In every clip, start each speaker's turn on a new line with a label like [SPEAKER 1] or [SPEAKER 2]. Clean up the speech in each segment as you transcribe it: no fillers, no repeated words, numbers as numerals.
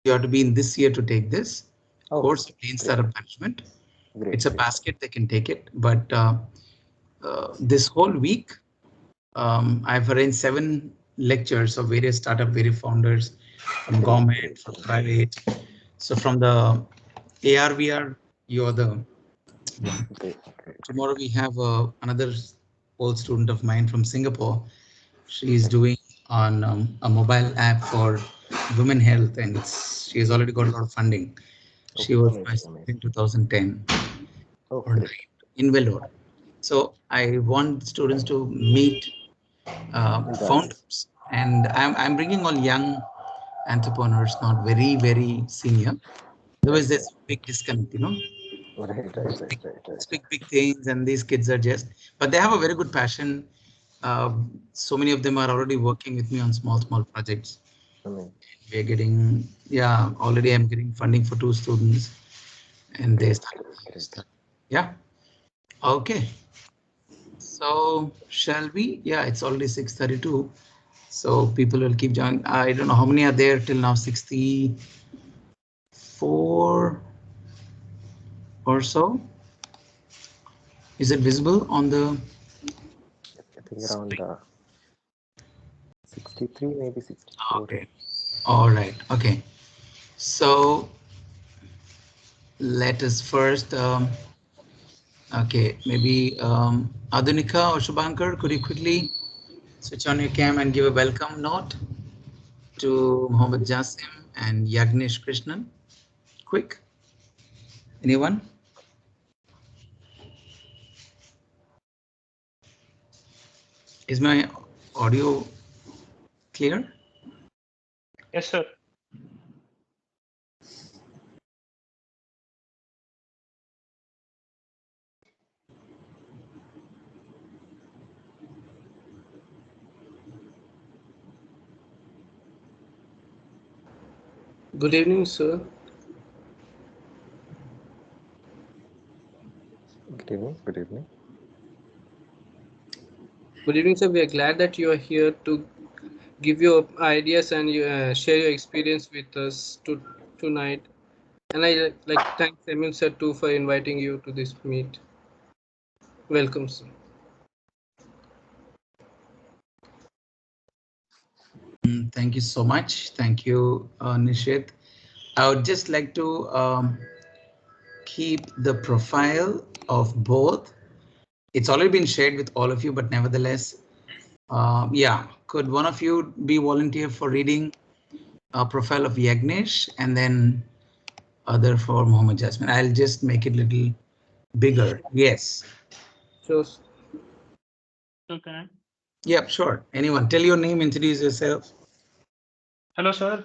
[SPEAKER 1] You have to be in this year to take this course, Lean
[SPEAKER 2] great,
[SPEAKER 1] Startup Management.
[SPEAKER 2] great,
[SPEAKER 1] It's a
[SPEAKER 2] great.
[SPEAKER 1] basket, they can take it. But this whole week, I've arranged 7 lectures of various startup, various founders from
[SPEAKER 2] Great,
[SPEAKER 1] government,
[SPEAKER 2] great,
[SPEAKER 1] from private. So from the AR/VR, you're the
[SPEAKER 2] great, great.
[SPEAKER 1] tomorrow we have another old student of mine from Singapore. She is doing on a mobile app for women health, and she has already got a lot of funding.
[SPEAKER 2] Oh,
[SPEAKER 1] She was my
[SPEAKER 2] amazing,
[SPEAKER 1] student
[SPEAKER 2] amazing.
[SPEAKER 1] in 2010
[SPEAKER 2] Oh,
[SPEAKER 1] or 9
[SPEAKER 2] great.
[SPEAKER 1] in Vellore. So I want students to meet
[SPEAKER 2] Right,
[SPEAKER 1] founders, and I'm bringing all young entrepreneurs, not very senior.
[SPEAKER 2] right,
[SPEAKER 1] Otherwise,
[SPEAKER 2] right,
[SPEAKER 1] there's a big disconnect, you know.
[SPEAKER 2] right, right, right,
[SPEAKER 1] Big,
[SPEAKER 2] right, right.
[SPEAKER 1] big things, and these kids are just, but they have a very good passion. So many of them are already working with me on small projects.
[SPEAKER 2] I mean,
[SPEAKER 1] We're getting, yeah, already I'm getting funding for 2 students, and they
[SPEAKER 2] great,
[SPEAKER 1] start.
[SPEAKER 2] great, great.
[SPEAKER 1] Yeah. Okay. So shall we? Yeah, it's already 6:32. So people will keep joining. I don't know how many are there till now. 64 or so. Is it visible on the
[SPEAKER 2] I think around
[SPEAKER 1] screen?
[SPEAKER 2] 63, maybe 64.
[SPEAKER 1] Okay. All right. Okay. So let us first. Okay, maybe Adunika or Shubhankar, could you quickly switch on your cam and give a welcome note to Mohammed Jasim and Yagnesh Krishnan? Quick. Anyone? Is my audio clear?
[SPEAKER 3] Yes, sir.
[SPEAKER 4] Good evening, sir.
[SPEAKER 2] Good evening, good evening.
[SPEAKER 4] Good evening, sir. We are glad that you are here to give your ideas and share your experience with us tonight. And I like to thank Emil sir too for inviting you to this meet. Welcome, sir.
[SPEAKER 1] Thank you so much. Thank you, Nishit. I would just like to keep the profile of both. It's already been shared with all of you, but nevertheless, yeah, could one of you be volunteer for reading a profile of Yagnesh and then other for Mohammed Jasmine? I'll just make it a little bigger. Yes.
[SPEAKER 4] Sure.
[SPEAKER 3] So can I?
[SPEAKER 1] Yep, sure. Anyone, tell your name, introduce yourself.
[SPEAKER 3] Hello, sir,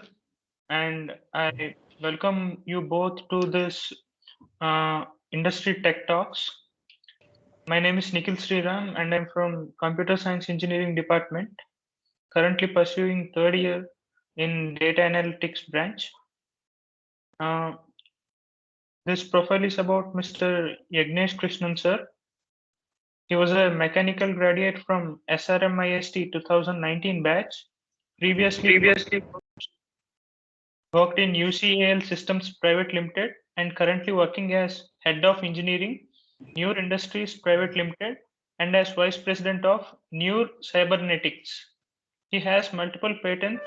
[SPEAKER 3] and I welcome you both to this industry tech talks. My name is Nikhil Sriram, and I'm from Computer Science Engineering Department. Currently pursuing third year in Data Analytics branch. Uh, this profile is about Mr. Yagnesh Krishnan, sir. He was a mechanical graduate from SRMIST 2019 batch. Previously worked in UCAL Systems Private Limited and currently working as Head of Engineering, Neur Industries Private Limited, and as Vice President of Neur Cybernetics. He has multiple patents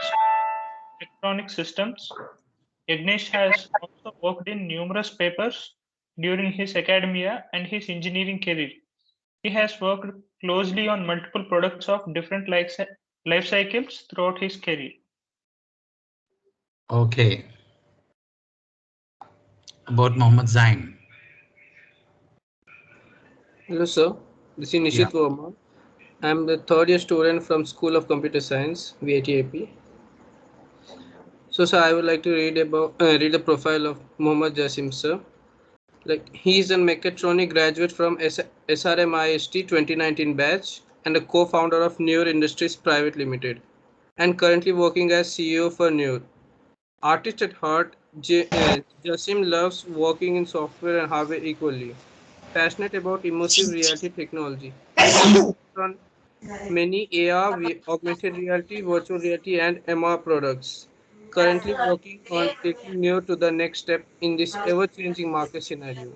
[SPEAKER 3] in electronic systems. Yagnesh has also worked in numerous papers during his academia and his engineering career. He has worked closely on multiple products of different life cycles throughout his career.
[SPEAKER 1] Okay. About Mohammed Zain.
[SPEAKER 4] Hello, sir. This is
[SPEAKER 1] Yeah.
[SPEAKER 4] Nishit Verma. I'm the third year student from School of Computer Science, VIT-AP. So, sir, I would like to read the profile of Mohammad Jasim, sir. Like he is a mechatronic graduate from SRMIST 2019 batch and a co-founder of Neur Industries Private Limited, and currently working as CEO for Neur. Artist at heart, Jasim loves working in software and hardware equally. Passionate about immersive reality technology. He has worked on many AR, augmented reality, virtual reality, and MR products. currently working on taking Neur to the next step in this ever-changing market scenario.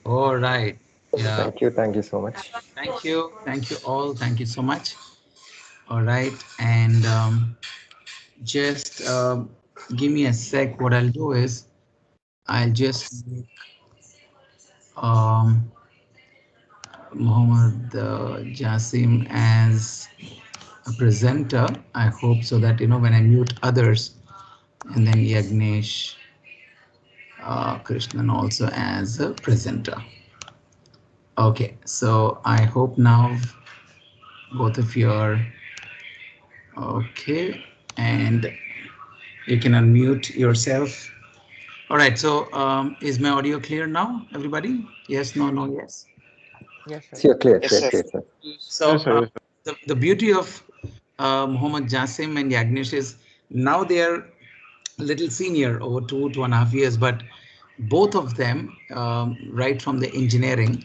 [SPEAKER 1] All right. Yeah.
[SPEAKER 2] Thank you so much.
[SPEAKER 1] Thank you. Thank you all. Thank you so much. All right. And just give me a sec. What I'll do is I'll just make Mohammed Jasim as a presenter. I hope so that, when I mute others, and then Yagnesh Krishnan also as a presenter. Okay, so I hope now both of you are okay, and you can unmute yourself. All right, so is my audio clear now, everybody? Yes, no, no, yes.
[SPEAKER 2] Yes, you're clear,
[SPEAKER 3] Yes,
[SPEAKER 2] clear,
[SPEAKER 3] sir.
[SPEAKER 2] clear, sir.
[SPEAKER 4] Yes.
[SPEAKER 1] So the beauty of Muhammad Jasim and Yagnesh is now they are little senior, over 2.5 years, but both of them, right from the engineering,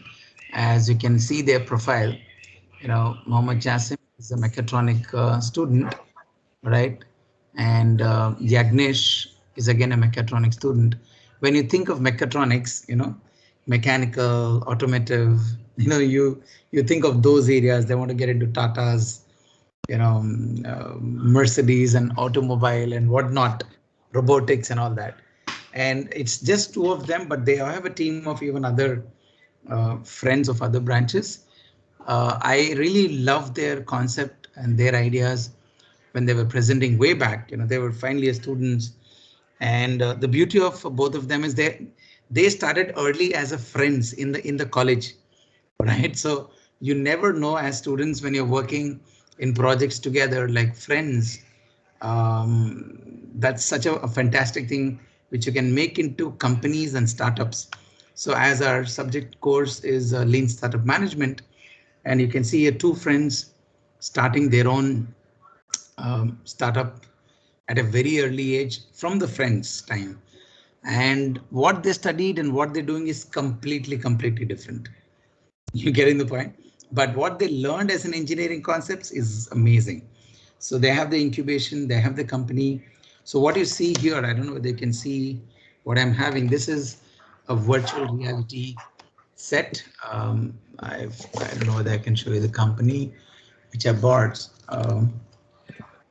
[SPEAKER 1] as you can see their profile, Mohammed Jasim is a mechatronic student, right? And Yagnesh is again a mechatronics student. When you think of mechatronics, mechanical, automotive, you think of those areas. They want to get into Tatas, Mercedes and automobile and whatnot, robotics and all that. And it's just two of them, but they have a team of even other friends of other branches. I really love their concept and their ideas when they were presenting way back. They were finally students, and the beauty of both of them is they started early as a friends in the college, right? So you never know as students when you're working in projects together like friends. That's such a fantastic thing which you can make into companies and startups. So as our subject course is lean startup management, and you can see here two friends starting their own startup at a very early age from the friends time, and what they studied and what they're doing is completely different. You getting the point? But what they learned as an engineering concepts is amazing. So they have the incubation, they have the company. So what you see here, I don't know whether you can see what I'm having. This is a virtual reality set. I don't know whether I can show you the company which I bought.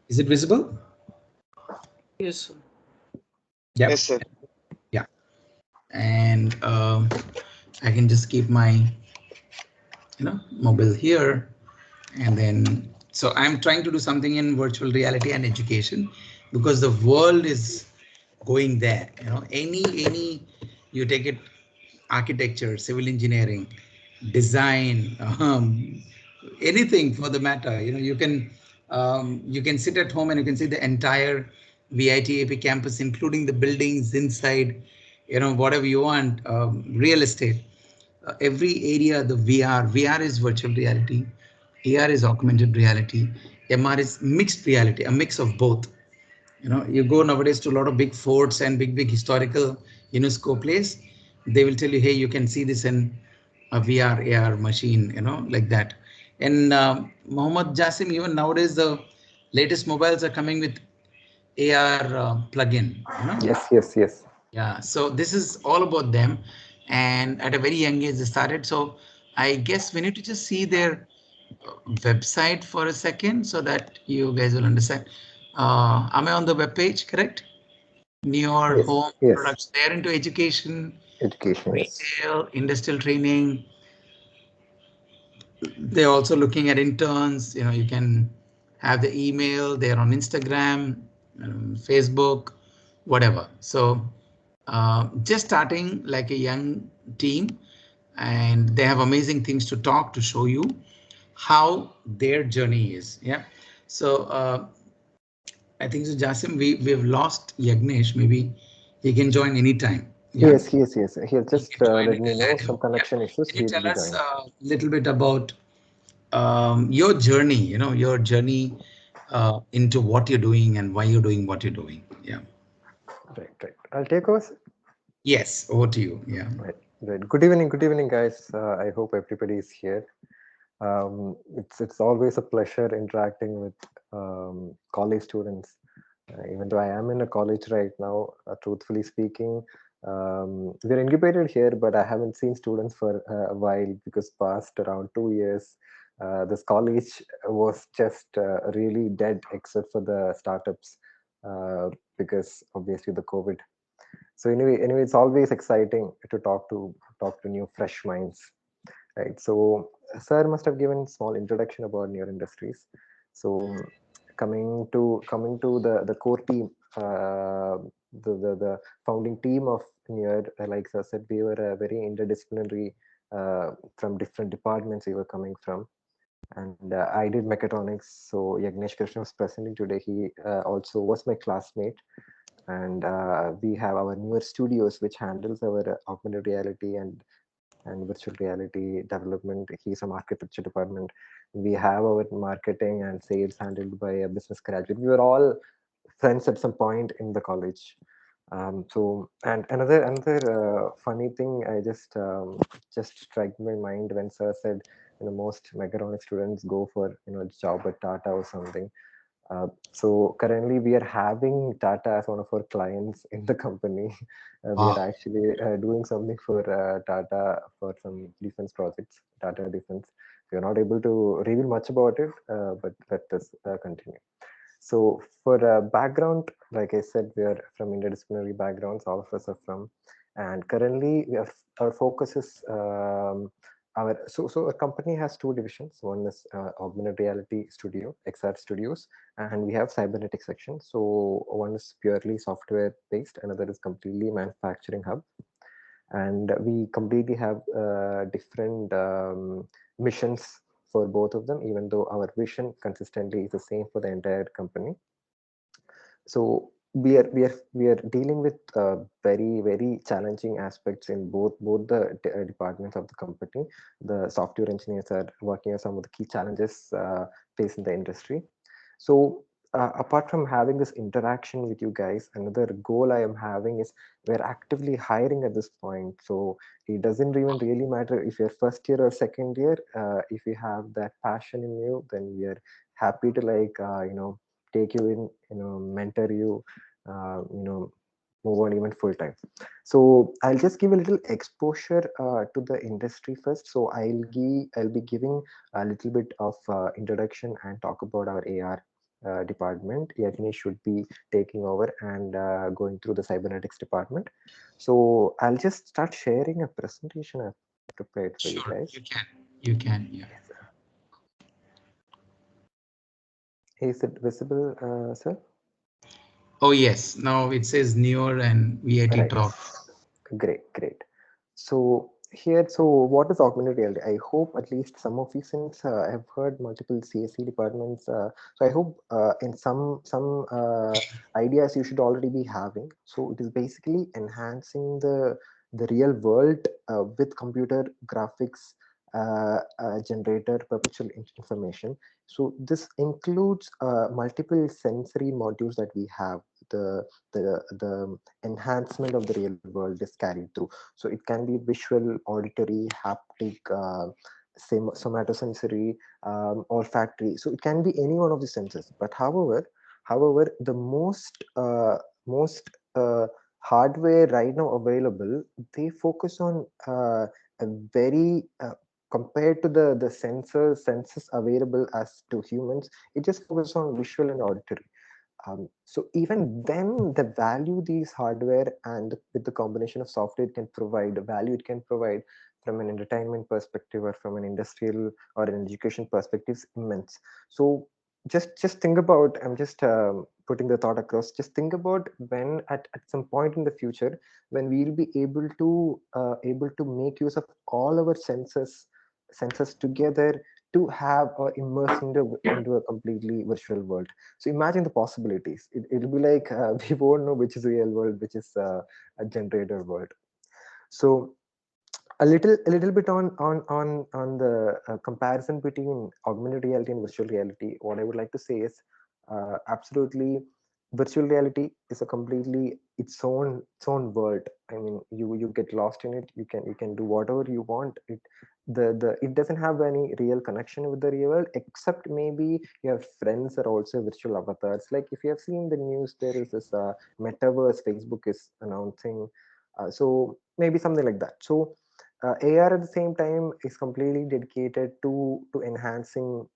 [SPEAKER 1] Is it visible?
[SPEAKER 4] Yes, sir.
[SPEAKER 1] Yep.
[SPEAKER 3] Yes, sir.
[SPEAKER 1] Yeah. And I can just keep my mobile here, and then so I'm trying to do something in virtual reality and education, because the world is going there. Any you take it, architecture, civil engineering, design, anything for the matter. You can sit at home and you can see the entire VIT-AP campus, including the buildings inside, whatever you want, real estate, every area, the VR is virtual reality, AR is augmented reality, MR is mixed reality, a mix of both. You go nowadays to a lot of big forts and big historical UNESCO place, they will tell you, hey, you can see this in a VR AR machine, like that. And Mohammed Jasim, even nowadays the latest mobiles are coming with AR plug-in.
[SPEAKER 2] Yes, yes, yes.
[SPEAKER 1] Yeah, so this is all about them. And at a very young age, they started. So I guess we need to just see their website for a second so that you guys will understand. Am I on the web page, correct? Neur
[SPEAKER 2] Yes,
[SPEAKER 1] home
[SPEAKER 2] yes.
[SPEAKER 1] products. They're into education,
[SPEAKER 2] Education, yes.
[SPEAKER 1] retail, industrial training. They're also looking at interns. You can have the email. They're on Instagram, Facebook, whatever. So just starting like a young team, and they have amazing things to talk to show you how their journey is. Yeah. So I think so, Jasim, we've lost Yagnesh. Maybe he can join anytime. Yeah.
[SPEAKER 2] Yes, yes, yes. He'll
[SPEAKER 1] He
[SPEAKER 2] just
[SPEAKER 1] can join
[SPEAKER 2] let
[SPEAKER 1] and
[SPEAKER 2] me
[SPEAKER 1] we'll
[SPEAKER 2] know
[SPEAKER 1] add
[SPEAKER 2] some
[SPEAKER 1] him. Yeah.
[SPEAKER 2] connection issues.
[SPEAKER 1] Can you
[SPEAKER 2] He'll
[SPEAKER 1] tell
[SPEAKER 2] be
[SPEAKER 1] us
[SPEAKER 2] joining.
[SPEAKER 1] a little bit about your journey, your journey into what you're doing and why you're doing what you're doing? Yeah.
[SPEAKER 2] Right, right. I'll take over. Sir.
[SPEAKER 1] Yes, over to you. Yeah.
[SPEAKER 2] Right, right. Good evening, guys. I hope everybody is here. It's always a pleasure interacting with college students Even though I am in a college right now, truthfully speaking, we're incubated here, but I haven't seen students for a while because past around 2 years, this college was just really dead except for the startups because obviously the COVID. So anyway, it's always exciting to talk to new fresh minds, right? So sir must have given small introduction about Neur Industries. So coming to the core team, the founding team of Neur, like sir said, we were a very interdisciplinary from different departments we were coming from. And I did mechatronics, so Yagnesh Krishna was presenting today. He also was my classmate, and we have our newer studios which handles our augmented reality and virtual reality development. He's from architecture department. We have our marketing and sales handled by a business graduate. We were all friends at some point in the college. So and another funny thing I just struck my mind when sir said, most mechatronic students go for job at Tata or something. So currently we are having Tata as one of our clients in the company. We are
[SPEAKER 1] Wow.
[SPEAKER 2] actually doing something for Tata for some defense projects, Tata Defense. We are not able to reveal much about it, but let us continue. So for background, like I said, we are from interdisciplinary backgrounds. All of us are from, and currently our focus is so our company has two divisions. One is augmented reality studio, XR Studios, and we have cybernetic section. So one is purely software based, another is completely manufacturing hub, and we completely have different missions for both of them, even though our vision consistently is the same for the entire company. So we are dealing with very challenging aspects in both the departments of the company. The software engineers are working on some of the key challenges facing the industry. So apart from having this interaction with you guys, another goal I am having is we're actively hiring at this point. So it doesn't even really matter if you're first year or second year. If you have that passion in you, then we are happy to take you in, mentor you, move on even full time. So I'll just give a little exposure to the industry first. So I'll be giving a little bit of introduction and talk about our AR department. Yagni should be taking over and going through the cybernetics department. So I'll just start sharing a presentation I've prepared for you
[SPEAKER 1] Sure,
[SPEAKER 2] guys.
[SPEAKER 1] you can. You can, yeah.
[SPEAKER 2] Is it visible, sir?
[SPEAKER 1] Oh, yes. Now it says Neur and VIT
[SPEAKER 2] Right.
[SPEAKER 1] talk.
[SPEAKER 2] Great. So here, so what is augmented reality? I hope at least some of you, since I've heard multiple CSE departments, so I hope in some ideas you should already be having. So it is basically enhancing the real world with computer graphics generator perpetual information. So this includes multiple sensory modules that we have. The enhancement of the real world is carried through. So it can be visual, auditory, haptic, somatosensory, olfactory. So it can be any one of the senses. But however, the most hardware right now available, they focus on a very compared to the senses available as to humans, it just focuses on visual and auditory. So even then, the value these hardware and with the combination of software it can provide, the value it can provide from an entertainment perspective or from an industrial or an education perspective is immense. So just think about, I'm just putting the thought across, just think about when at some point in the future, when we'll be able to make use of all our senses together to have or immerse into a completely virtual world. So imagine the possibilities. It'll be like we won't know which is real world, which is a generator world. So a little bit on the comparison between augmented reality and virtual reality. What I would like to say is absolutely virtual reality is a completely its own world. I mean, you get lost in it. You can do whatever you want. the it doesn't have any real connection with the real world, except maybe your friends are also virtual avatars. Like if you have seen the news, there is this metaverse Facebook is announcing, so maybe something like that. So AR at the same time is completely dedicated to enhancing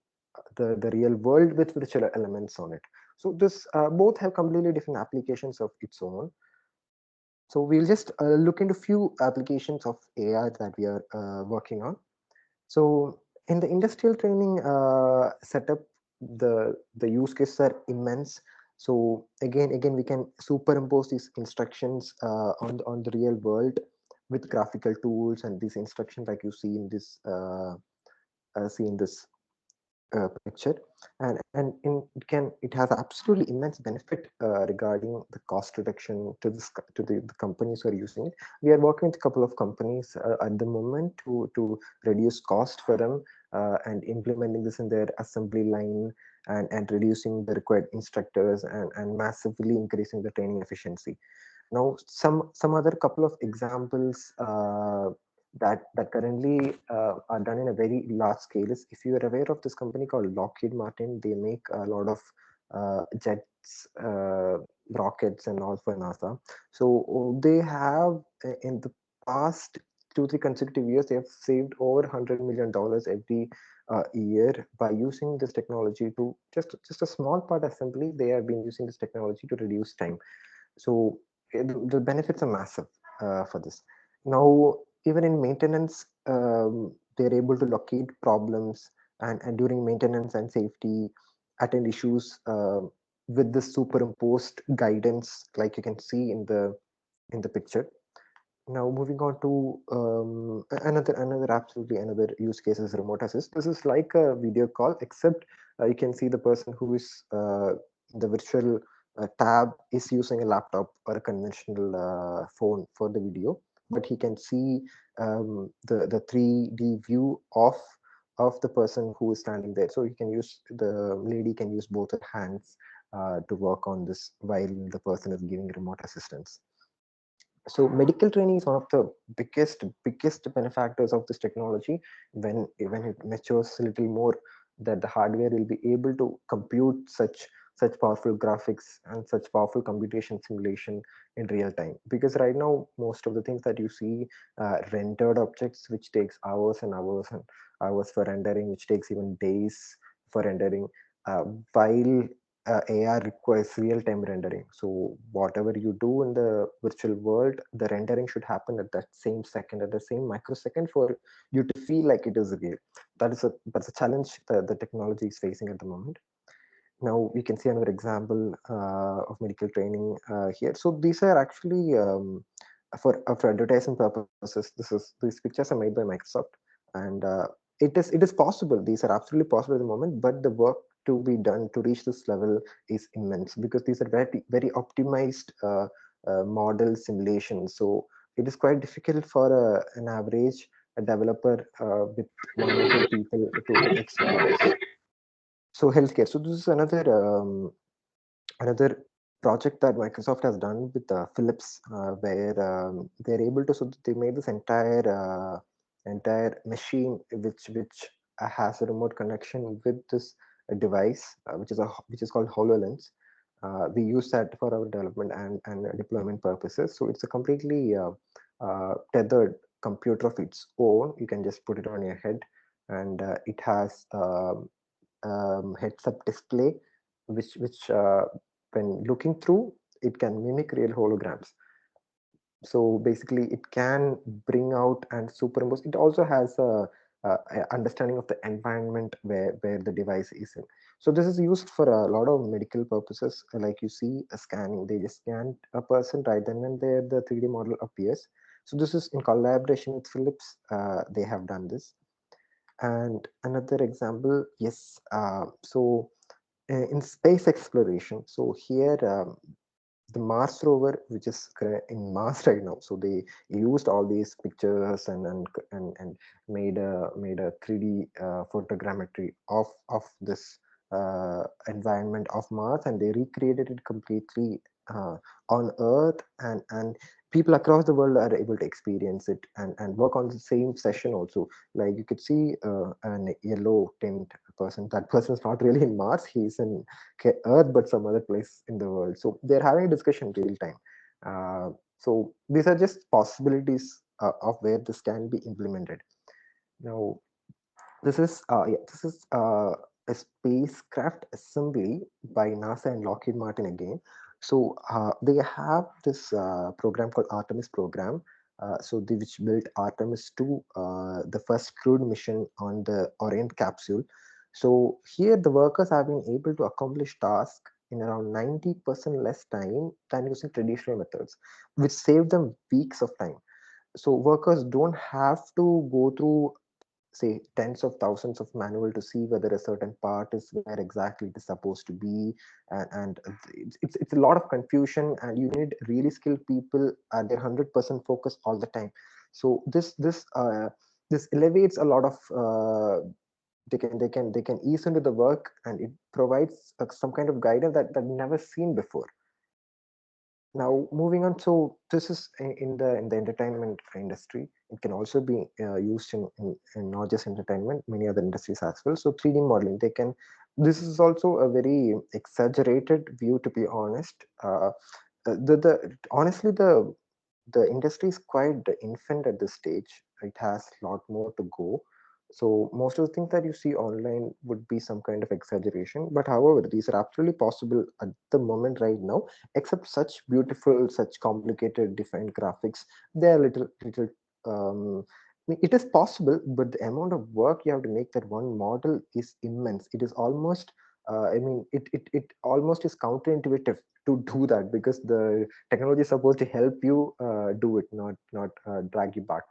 [SPEAKER 2] the real world with virtual elements on it. So this both have completely different applications of its own. So we'll just look into few applications of AI that we are working on. So in the industrial training setup, the use cases are immense. So again, we can superimpose these instructions on the real world with graphical tools, and these instructions like you see in this picture, and it has absolutely immense benefit regarding the cost reduction to the companies who are using it. We are working with a couple of companies at the moment to reduce cost for them, and implementing this in their assembly line, and reducing the required instructors, and massively increasing the training efficiency. Now some other couple of examples that currently are done in a very large scale is, if you are aware of this company called Lockheed Martin, they make a lot of jets, rockets and all for NASA. So they have in the past 2-3 consecutive years, they have saved over $100 million every year by using this technology to just a small part assembly. They have been using this technology to reduce time. So the benefits are massive for this. Now even in maintenance, they're able to locate problems, and during maintenance and safety, attend issues with this superimposed guidance, like you can see in the picture. Now moving on to another absolutely another use case is remote assist. This is like a video call, except you can see the person who is the virtual tab is using a laptop or a conventional phone for the video, but he can see the 3D view of the person who is standing there. So he can use, the lady can use both her hands to work on this while the person is giving remote assistance. So medical training is one of the biggest benefactors of this technology. When it matures a little more, that the hardware will be able to compute such powerful graphics and such powerful computation simulation in real time. Because right now most of the things that you see, rendered objects, which takes hours and hours and hours for rendering, which takes even days for rendering, uh, while AR requires real-time rendering. So whatever you do in the virtual world, the rendering should happen at that same second, at the same microsecond, for you to feel like it is real. That's a challenge that the technology is facing at the moment. Now we can see another example of medical training here. So these are actually for advertising purposes. These pictures are made by Microsoft, and it is possible. These are absolutely possible at the moment, but the work to be done to reach this level is immense, because these are very optimized model simulations. So it is quite difficult for an average developer with 1 or 2 people to execute this. So healthcare. So this is another project that Microsoft has done with Philips, where they're able to, so they made this entire machine which has a remote connection with this device, which is called HoloLens. We use that for our development and deployment purposes. So it's a completely tethered computer of its own. You can just put it on your head, and it has heads-up display, which when looking through, it can mimic real holograms. So basically it can bring out and superimpose. It also has a understanding of the environment where the device is in. So this is used for a lot of medical purposes. Like you see a scanning, they just scan a person, right then and there the 3D model appears. So this is in collaboration with Philips. They have done this. And another example, yes, so in space exploration, so here the Mars rover, which is in Mars right now, so they used all these pictures and made a 3D photogrammetry of this environment of Mars, and they recreated it completely on Earth, and people across the world are able to experience it and work on the same session also. Like you could see an yellow tint person. That person is not really in Mars. He's in Earth, but some other place in the world. So they're having a discussion real time. So these are just possibilities of where this can be implemented. Now, this is a spacecraft assembly by NASA and Lockheed Martin again. So they have this program called Artemis program. Which built Artemis 2, the first crewed mission on the Orient capsule. So here the workers have been able to accomplish tasks in around 90% less time than using traditional methods, which saved them weeks of time. So workers don't have to go through, say, tens of thousands of manual to see whether a certain part is where exactly it is supposed to be, and it's a lot of confusion, and you need really skilled people at their 100% focus all the time. So this elevates a lot of they can ease into the work, and it provides some kind of guidance that never seen before. Now moving on, so this is in the entertainment industry. It can also be used in not just entertainment, many other industries as well. So 3D modeling, they can. This is also a very exaggerated view, to be honest. The honestly the industry is quite infant at this stage. It has a lot more to go. So most of the things that you see online would be some kind of exaggeration. But however, these are absolutely possible at the moment right now, except such beautiful, such complicated, defined graphics. They are little. It is possible, but the amount of work you have to make that one model is immense. It is almost, it almost is counterintuitive to do that, because the technology is supposed to help you do it, not drag you back.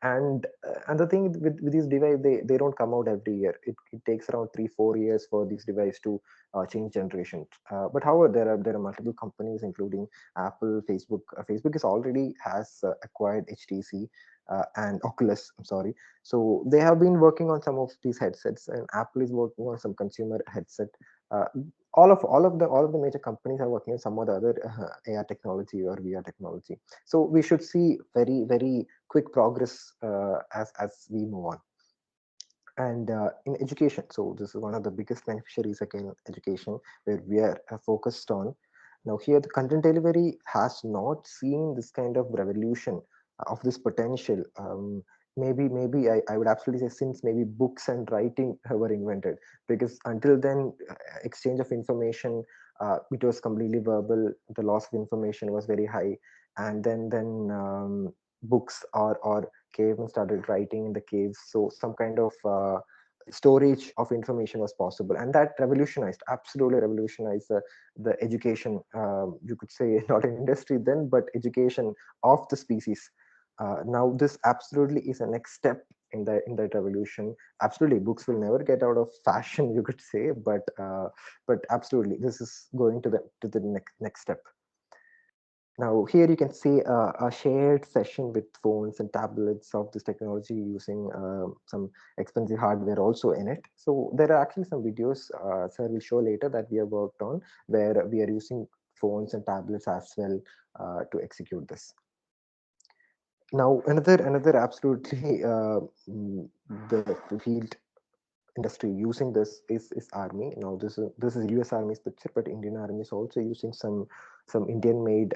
[SPEAKER 2] And another thing with these devices, they don't come out every year. It takes around 3-4 years for these devices to change generations. But however, there are multiple companies, including Apple, Facebook. Facebook is already has acquired HTC and Oculus, I'm sorry. So they have been working on some of these headsets, and Apple is working on some consumer headset. uh, all of the major companies are working on some of the other AR technology or VR technology. So we should see very, very quick progress as we move on. And in education, so this is one of the biggest beneficiaries, again, education, where we are focused on. Now here the content delivery has not seen this kind of revolution of this potential. Maybe I would absolutely say since maybe books and writing were invented, because until then exchange of information, it was completely verbal. The loss of information was very high. And then books or cavemen started writing in the caves, so some kind of storage of information was possible, and that revolutionized, absolutely revolutionized the education, you could say, not an industry then, but education of the species. Now this absolutely is a next step in that revolution. Absolutely, books will never get out of fashion, you could say, but absolutely this is going to the next step. Now here you can see a shared session with phones and tablets of this technology, using some expensive hardware also in it. So there are actually some videos sir will show later that we have worked on, where we are using phones and tablets as well to execute this. Now another absolutely the field industry using this is army. Now this is US Army's picture, but Indian Army is also using some Indian made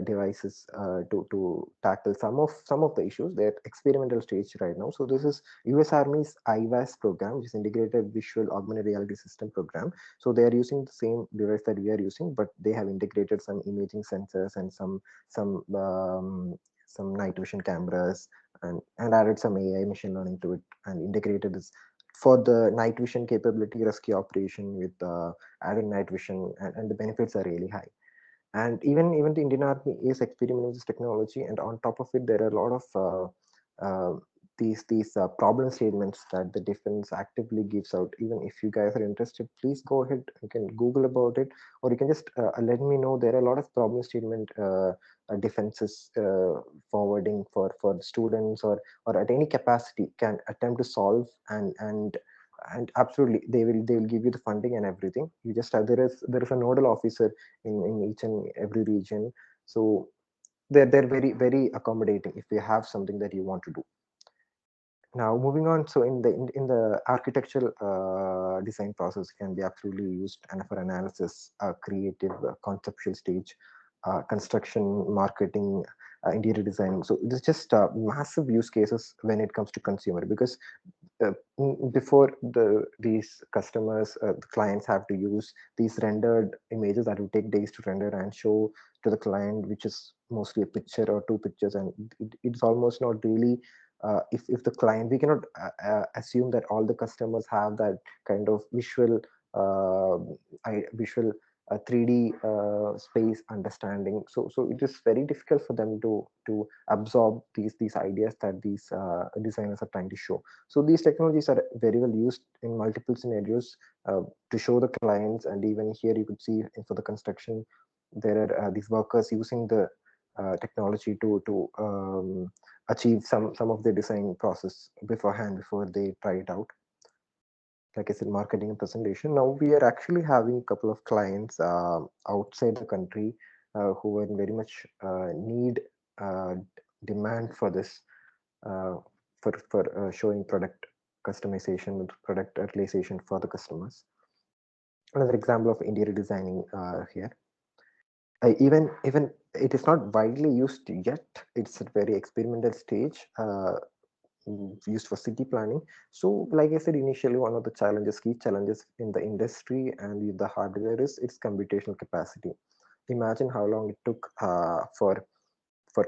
[SPEAKER 2] devices to tackle some of the issues. They're experimental stage right now. So this is US Army's IVAS program, which is Integrated Visual Augmented Reality System program. So they are using the same device that we are using, but they have integrated some imaging sensors and some night vision cameras, and added some AI machine learning to it, and integrated this for the night vision capability, rescue operation with added night vision, and the benefits are really high. And even the Indian Army is experimenting with this technology, and on top of it there are a lot of these problem statements that the defense actively gives out. Even if you guys are interested, please go ahead, you can Google about it, or you can just let me know. There are a lot of problem statement defenses forwarding for the students, or at any capacity can attempt to solve and and absolutely they will give you the funding and everything. You just there is a nodal officer in each and every region, so they're very very accommodating if you have something that you want to do. Now moving on, so in the architectural design process can be absolutely used and for analysis, creative, conceptual stage, construction, marketing, interior design. So it is just massive use cases when it comes to consumer, because before these customers, the clients have to use these rendered images that will take days to render and show to the client, which is mostly a picture or two pictures, and it's almost not really, if the client, we cannot assume that all the customers have that kind of uh, visual 3D space understanding. So it is very difficult for them to absorb these ideas that these designers are trying to show. So these technologies are very well used in multiple scenarios to show the clients. And even here you could see for the construction, there are these workers using the technology to achieve some of the design process beforehand before they try it out. Like I said, marketing and presentation. Now we are actually having a couple of clients outside the country who are in very much need uh, demand for this, uh, for showing product customization, product realization for the customers. Another example of interior designing here. Even it is not widely used yet. It's at very experimental stage. Used for city planning. So like I said initially, one of the key challenges in the industry and with the hardware is its computational capacity. Imagine how long it took for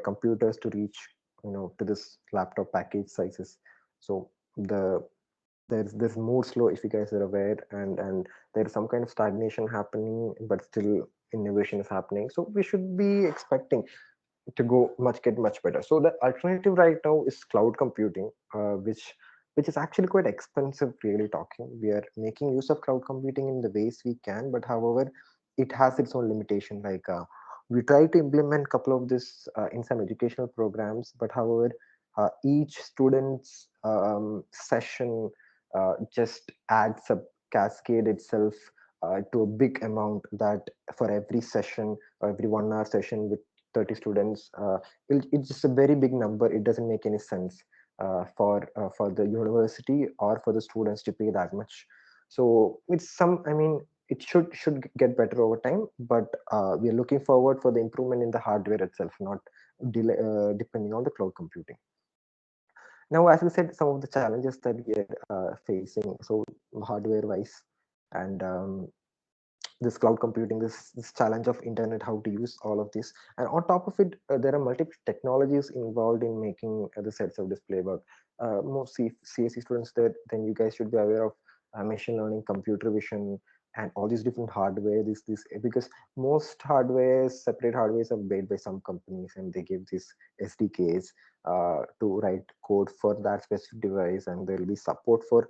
[SPEAKER 2] computers to reach, to this laptop package sizes. So there's this more slow, if you guys are aware, and there's some kind of stagnation happening, but still innovation is happening. So we should be expecting to get much better. So the alternative right now is cloud computing, which is actually quite expensive. Really talking, we are making use of cloud computing in the ways we can, but however, it has its own limitation. Like we try to implement a couple of this in some educational programs, but however, each student's session just adds up, cascade itself to a big amount, that for every session or every 1 hour session with 30 students, it's just a very big number. It doesn't make any sense for the university or for the students to pay that much. So it's I mean, it should get better over time, but we are looking forward for the improvement in the hardware itself, not depending on the cloud computing. Now, as I said, some of the challenges that we are facing, so hardware wise, and this cloud computing, this challenge of internet, how to use all of this, and on top of it, there are multiple technologies involved in making the sets of display work. Most CSE students, that then you guys should be aware of machine learning, computer vision, and all these different hardware. This because most hardwares, separate hardwares, are made by some companies, and they give these SDKs to write code for that specific device, and there will be support for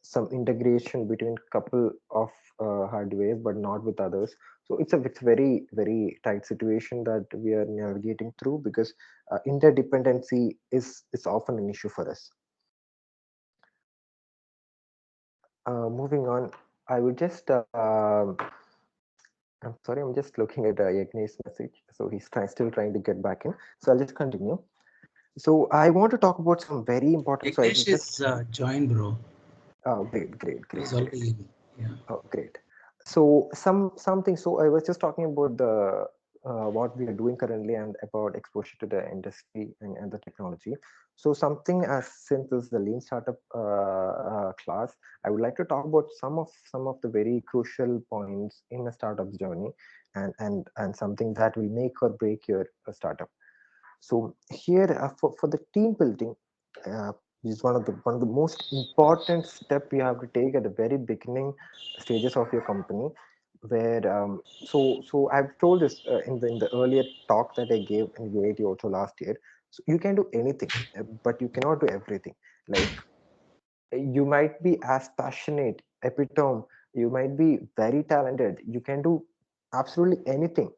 [SPEAKER 2] some integration between couple of hardware, but not with others. So it's very very tight situation that we are navigating through, because interdependency is often an issue for us. Moving on, I would just I'm sorry, I'm just looking at Yagni's message, so he's still trying to get back in, so I'll just continue. So I want to talk about some very important. So I will
[SPEAKER 1] Ignesh
[SPEAKER 2] just
[SPEAKER 1] is joined, bro.
[SPEAKER 2] Oh, great,
[SPEAKER 1] He's
[SPEAKER 2] great.
[SPEAKER 1] already in. Yeah.
[SPEAKER 2] Oh, great. So something. So I was just talking about the what we are doing currently and about exposure to the industry and the technology. So something as since this is the lean startup class, I would like to talk about some of the very crucial points in a startup's journey, and something that will make or break your startup. So here, for the team building, uh, is one of the most important step you have to take at the very beginning stages of your company. Where so I've told this in the earlier talk that I gave in VIT also last year. So you can do anything, but you cannot do everything. Like you might be as passionate, epitome. You might be very talented. You can do absolutely anything,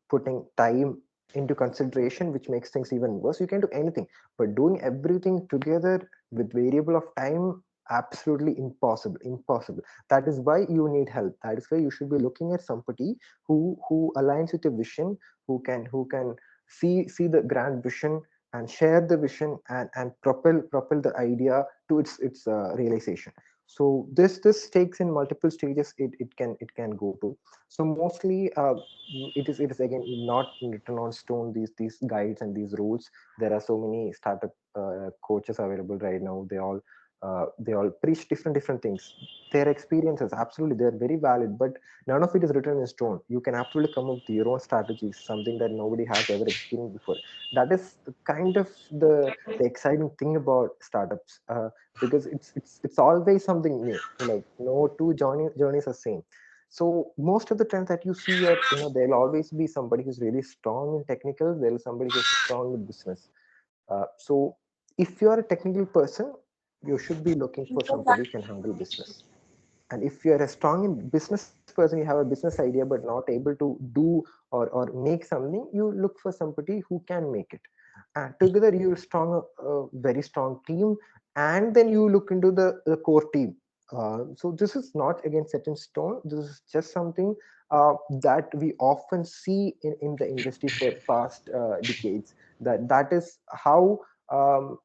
[SPEAKER 2] putting time into consideration, which makes things even worse. You can do anything, but doing everything together with variable of time, absolutely impossible. That is why you need help. That is why you should be looking at somebody who aligns with your vision, who can see the grand vision and share the vision and propel the idea to its realization. So this takes in multiple stages. It can go to. So mostly it is again not written on stone, these guides and these rules. There are so many startup coaches available right now. They all preach different things. Their experiences, absolutely, they're very valid, but none of it is written in stone. You can absolutely come up with your own strategies, something that nobody has ever experienced before. That is kind of the exciting thing about startups, because it's always something new. Like no two journeys are same. So most of the trends that you see are, there'll always be somebody who's really strong in technical, there's somebody who's strong in business. So if you're a technical person, you should be looking for somebody who can handle business. And if you're a strong in business person, you have a business idea but not able to do or make something, you look for somebody who can make it. And together you strong very strong team, and then you look into the core team. So this is not again set in stone. This is just something that we often see in the industry for past decades. That is how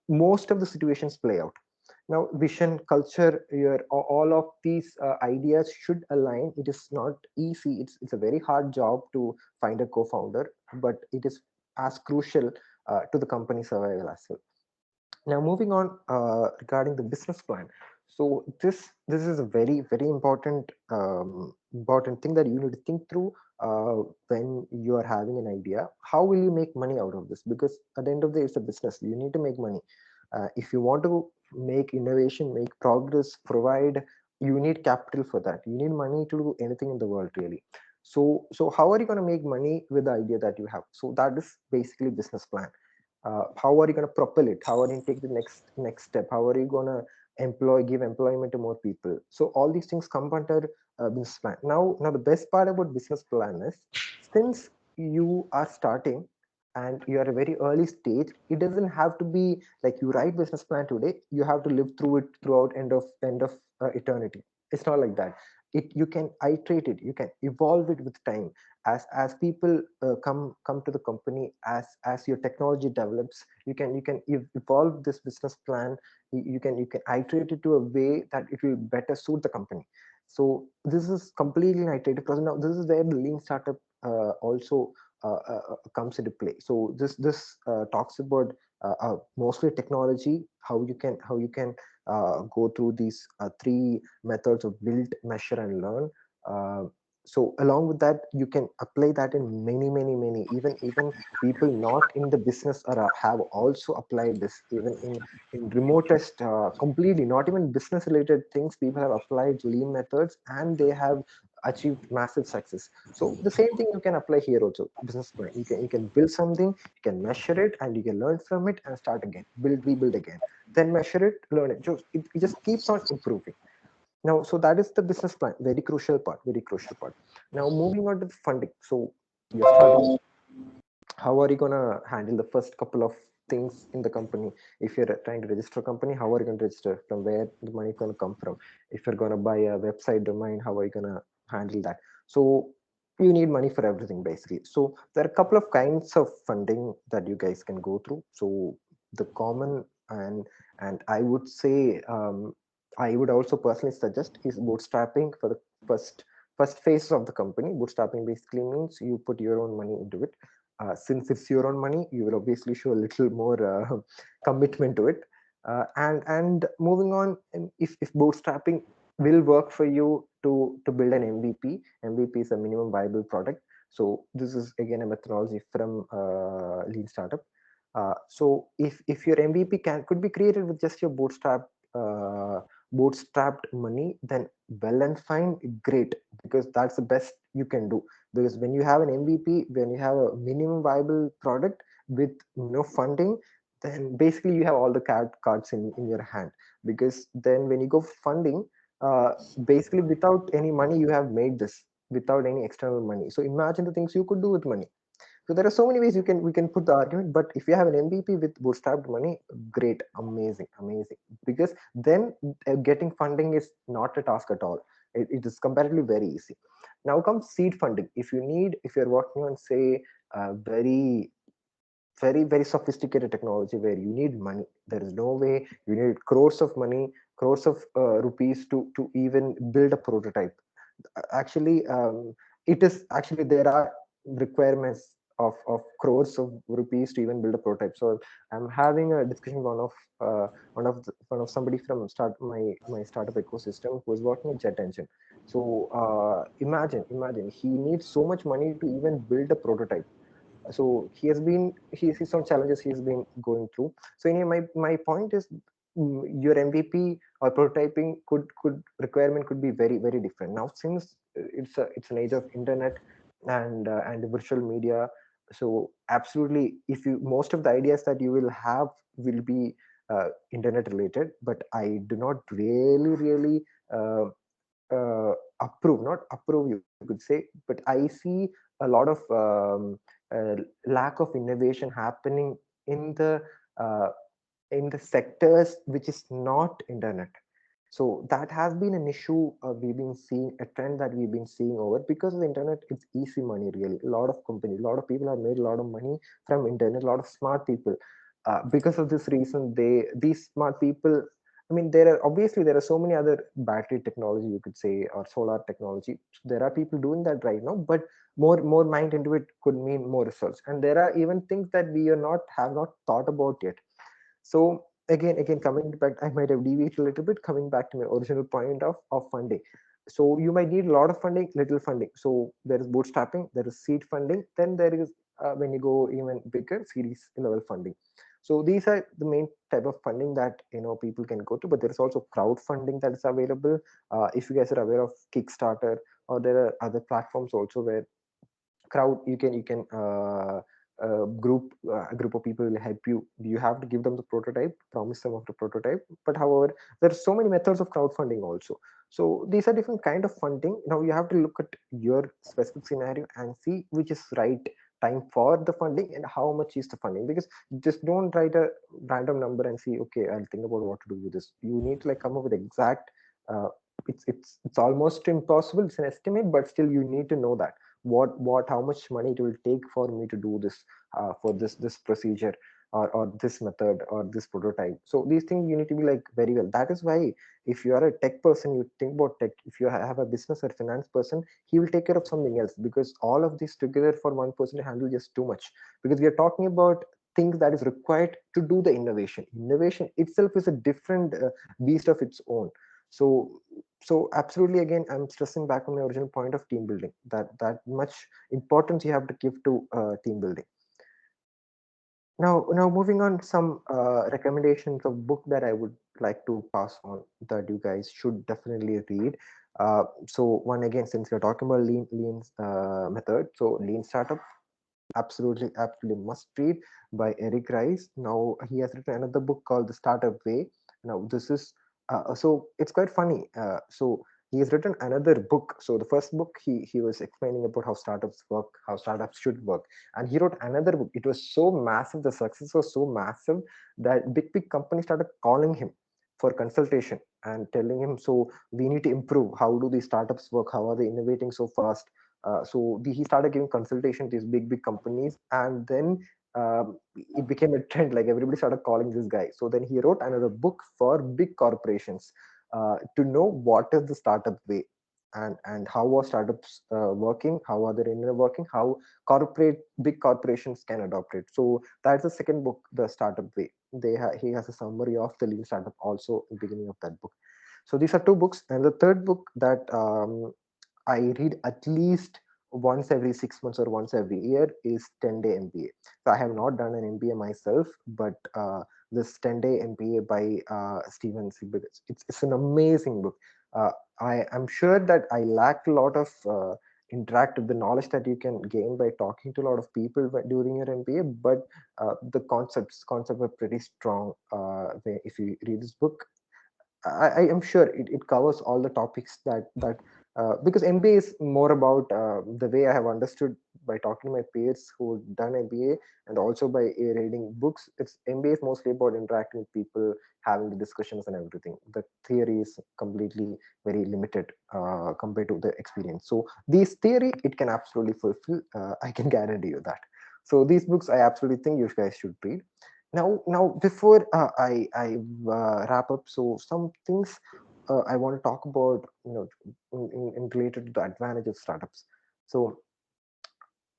[SPEAKER 2] most of the situations play out. Now vision, culture, all of these ideas should align. It is not easy. It's a very hard job to find a co-founder, but it is as crucial to the company survival as well. Now moving on, regarding the business plan. So this is a very important important thing that you need to think through when you are having an idea. How will you make money out of this? Because at the end of the day, it's a business. You need to make money. If you want to make innovation, make progress, provide, you need capital for that. You need money to do anything in the world, really. So how are you going to make money with the idea that you have? So that is basically business plan. How are you going to propel it? How are you going to take the next step? How are you going to give employment to more people? So all these things come under business plan. Now the best part about business plan is, since you are starting and you are a very early stage, it doesn't have to be like you write business plan today, you have to live through it throughout end of eternity. It's not like that. You can iterate it, you can evolve it with time. As people come to the company, as your technology develops, you can evolve this business plan. You can iterate it to a way that it will better suit the company. So this is completely an iterative process. Now this is where the lean startup also comes into play. So this talks about mostly technology, how you can go through these three methods of build, measure, and learn. Uh, so along with that, you can apply that in many, even people not in the business are have also applied this. Even in remotest, completely not even business related things, people have applied lean methods and they have achieved massive success. So the same thing you can apply here also. Business plan, you can build something, you can measure it, and you can learn from it and start again, rebuild again, then measure it, learn it. So it just keeps on improving. Now, so that is the business plan, very crucial part. Now moving on to the funding. So you're starting, how are you going to handle the first couple of things in the company? If you're trying to register a company, how are you going to register? From where the money is going to come from? If you're going to buy a website domain, how are you going to handle that? So you need money for everything, basically. So there are a couple of kinds of funding that you guys can go through. So the common, and I would say, I would also personally suggest, is bootstrapping for the first phase of the company. Bootstrapping basically means you put your own money into it. Since it's your own money, you will obviously show a little more commitment to it. And moving on, if bootstrapping will work for you to build an MVP. MVP is a minimum viable product. So this is again a methodology from lean startup. So if your MVP could be created with just your bootstrapped money, then well and fine, great, because that's the best you can do. Because when you have an MVP, when you have a minimum viable product with no funding, then basically you have all the cards in your hand. Because then when you go funding, basically without any money, you have made this without any external money. So imagine the things you could do with money. So there are so many ways we can put the argument. But if you have an MVP with bootstrapped money, great, amazing, amazing. Because then getting funding is not a task at all. It is comparatively very easy. Now comes seed funding. If you're working on, say, very sophisticated technology where you need money, there is no way, you need crores of money, crores of rupees to even build a prototype. Actually, it is actually, there are requirements of crores of rupees to even build a prototype. So I'm having a discussion with one of somebody from my startup ecosystem who is working at jet engine. So imagine he needs so much money to even build a prototype. So he's some challenges he's been going through. So anyway, my point is, your MVP or prototyping could requirement could be very different now, since it's an age of internet and virtual media. So absolutely, if you most of the ideas that you will have will be internet related, but I do not really uh, not approve, you could say, but I see a lot of uh, lack of innovation happening in the uh, in the sectors which is not internet. So that has been an issue. We've been seeing a trend that we've been seeing over, because of the internet. It's easy money, really. A lot of companies, a lot of people have made a lot of money from internet. A lot of smart people, because of this reason, these smart people, I mean, there are so many other battery technology, you could say, or solar technology. There are people doing that right now, but more mind into it could mean more results. And there are even things that we are not have not thought about yet. So again, coming back, I might have deviated a little bit. Coming back to my original point of funding. So you might need a lot of funding, little funding. So there is bootstrapping, there is seed funding, then there is when you go even bigger, series level funding. So these are the main type of funding that people can go to. But there is also crowdfunding that is available. If you guys are aware of Kickstarter, or there are other platforms also where crowd you can a group of people will help you. You have to give them the prototype, promise them of the prototype. But however, there are so many methods of crowdfunding also. So these are different kind of funding. Now you have to look at your specific scenario and see which is right time for the funding and how much is the funding. Because just don't write a random number and see, okay, I'll think about what to do with this. You need to come up with exact uh, it's almost impossible. It's an estimate, but still you need to know that what how much money it will take for me to do this, for this procedure, or this method or this prototype. So these things you need to be very well. That is why, if you are a tech person, you think about tech. If you have a business or finance person, he will take care of something else, because all of this together for one person to handle just too much. Because we are talking about things that is required to do the innovation itself is a different beast of its own. So absolutely, again, I'm stressing back on my original point of team building, that much importance you have to give to team building. Now moving on, some recommendations of book that I would like to pass on that you guys should definitely read. So one, again, since we're talking about lean method, so Lean Startup, absolutely must read, by Eric Rice. Now he has written another book called The Startup Way. Now this is so it's quite funny. So he has written another book. So the first book, he was explaining about how startups work, how startups should work, and he wrote another book. It was so massive, the success was so massive that big companies started calling him for consultation and telling him, so we need to improve. How do these startups work? How are they innovating so fast? He started giving consultation to these big companies, and then it became a trend. Like, everybody started calling this guy. So then he wrote another book for big corporations, to know what is the startup way, and how are startups working, how are they working, how big corporations can adopt it. So that's the second book, The Startup Way. He has a summary of the Lean Startup also in the beginning of that book. So these are two books, and the third book that I read at least once every 6 months or once every year is 10-Day MBA. So I have not done an MBA myself, but this 10-Day MBA by Steven Seabird, it's an amazing book. I'm sure that I lacked a lot of the knowledge that you can gain by talking to a lot of people during your MBA, but the concepts are pretty strong. If you read this book, I am sure it covers all the topics that because MBA is more about the way I have understood by talking to my peers who done MBA, and also by reading books. It's MBA is mostly about interacting with people, having the discussions and everything. The theory is completely very limited compared to the experience. So these theory, it can absolutely fulfill. I can guarantee you that. So these books, I absolutely think you guys should read. Now before I wrap up, so some things I want to talk about, in related to the advantage of startups. So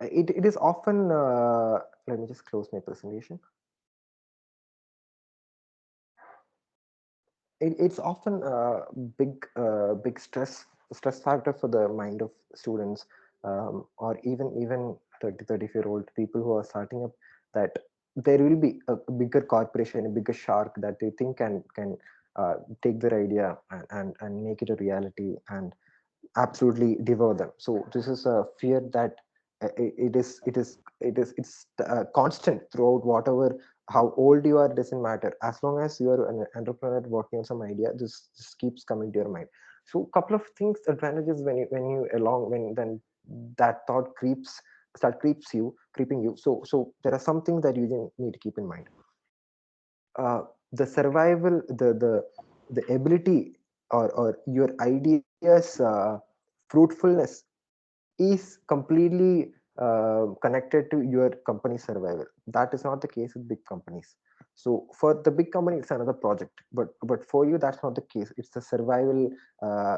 [SPEAKER 2] it is often, let me just close my presentation. It's often a big stress factor for the mind of students, or even 30-35-year-old people who are starting up, that there will be a bigger corporation, a bigger shark that they think can take their idea and make it a reality and absolutely devour them. So this is a fear that it's constant throughout. Whatever, how old you are, doesn't matter. As long as you are an entrepreneur working on some idea, this keeps coming to your mind. So couple of things, advantages, when you along, when then that thought creeping you. So there are some things that you need to keep in mind. The survival, the ability, or your ideas fruitfulness is completely connected to your company survival. That is not the case with big companies. So for the big company, it's another project, but for you, that's not the case. It's the survival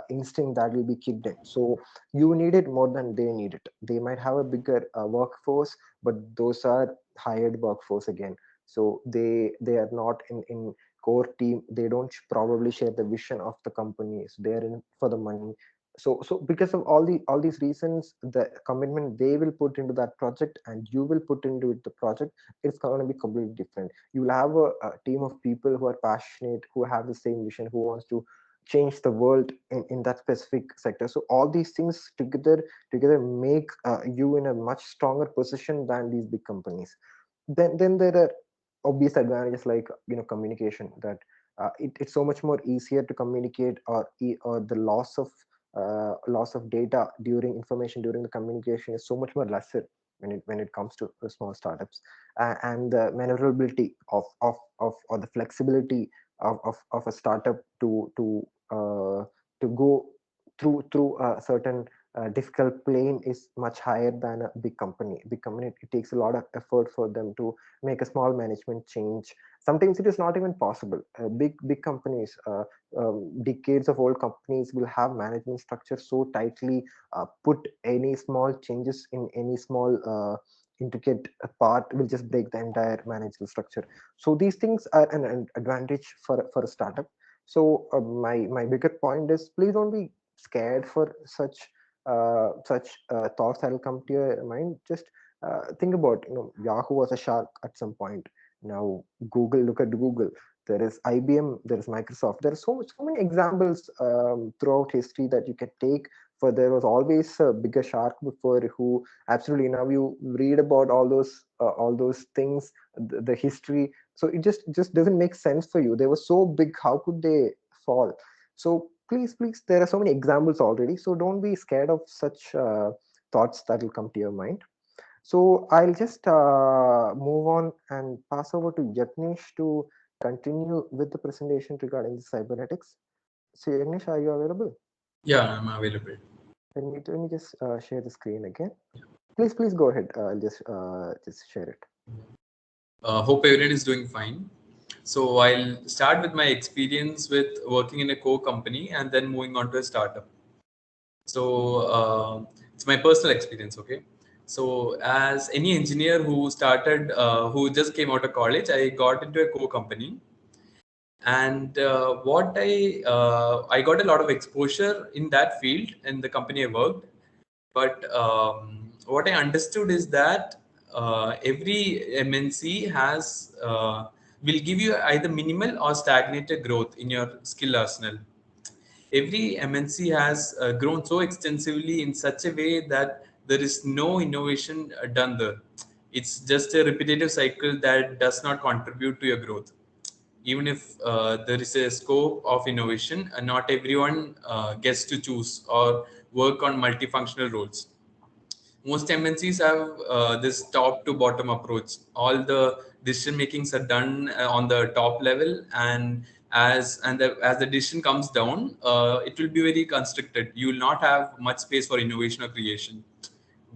[SPEAKER 2] instinct that will be kicked in. So you need it more than they need it. They might have a bigger workforce, but those are hired workforce again. So they are not in core team. They don't probably share the vision of the company. So they are in for the money. So because of all these reasons, the commitment they will put into that project and you will put into it the project, it's going to be completely different. You will have a team of people who are passionate, who have the same vision, who wants to change the world in that specific sector. So all these things together make you in a much stronger position than these big companies. Then there are obvious advantages, like communication, that it's so much more easier to communicate, or the loss of data during information during the communication is so much more lesser when it comes to the small startups. And the maneuverability or the flexibility of a startup to go through a certain difficult plane is much higher than a big company. Big company, it takes a lot of effort for them to make a small management change. Sometimes it is not even possible. Big companies, decades of old companies, will have management structure so tightly put. Any small changes in any small intricate part will just break the entire managerial structure. So these things are an advantage for a startup. So my bigger point is, please don't be scared for such thoughts that will come to your mind. Just think about, Yahoo was a shark at some point. Now Google, look at Google. There is IBM, there is Microsoft. There are so many examples throughout history that you can take. For there was always a bigger shark before, who absolutely, now you read about all those things, the history. So it just doesn't make sense for you. They were so big, how could they fall? So please, there are so many examples already. So don't be scared of such thoughts that will come to your mind. So I'll just move on and pass over to Yagnesh to continue with the presentation regarding the cybernetics. So Yagnesh, are you available?
[SPEAKER 5] Yeah, I'm available.
[SPEAKER 2] Let me just share the screen again. Please go ahead. I'll just share it.
[SPEAKER 5] Hope everyone is doing fine. So I'll start with my experience with working in a core company and then moving on to a startup. So it's my personal experience, okay? So as any engineer who who just came out of college, I got into a core company. And I got a lot of exposure in that field in the company I worked. But what I understood is that every MNC will give you either minimal or stagnated growth in your skill arsenal. Every MNC has grown so extensively in such a way that there is no innovation done there. It's just a repetitive cycle that does not contribute to your growth. Even if there is a scope of innovation, not everyone gets to choose or work on multifunctional roles. most MNCs have this top to bottom approach. All the decision makings are done on the top level, and as the decision comes down, it will be very constricted. You will not have much space for innovation or creation.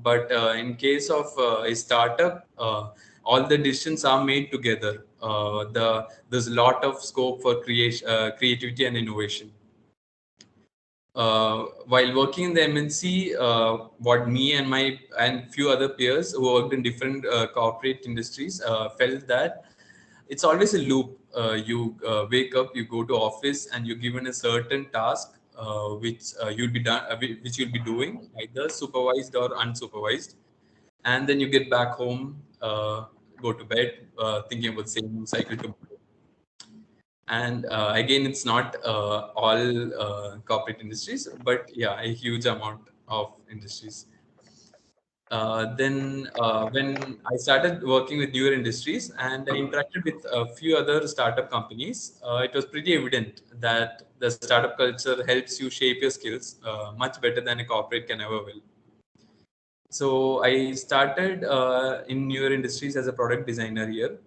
[SPEAKER 5] But in case of a startup, all the decisions are made together. There's a lot of scope for creativity and innovation. While working in the MNC, what me and my and few other peers who worked in different corporate industries felt that it's always a loop. You wake up, you go to office, and you're given a certain task which you'll be doing, either supervised or unsupervised, and then you get back home, go to bed, thinking about the same cycle tomorrow. And again, it's not all corporate industries, but yeah, a huge amount of industries. Then when I started working with Neur Industries and I interacted with a few other startup companies, it was pretty evident that the startup culture helps you shape your skills much better than a corporate can ever will. So I started in Neur Industries as a product designer here,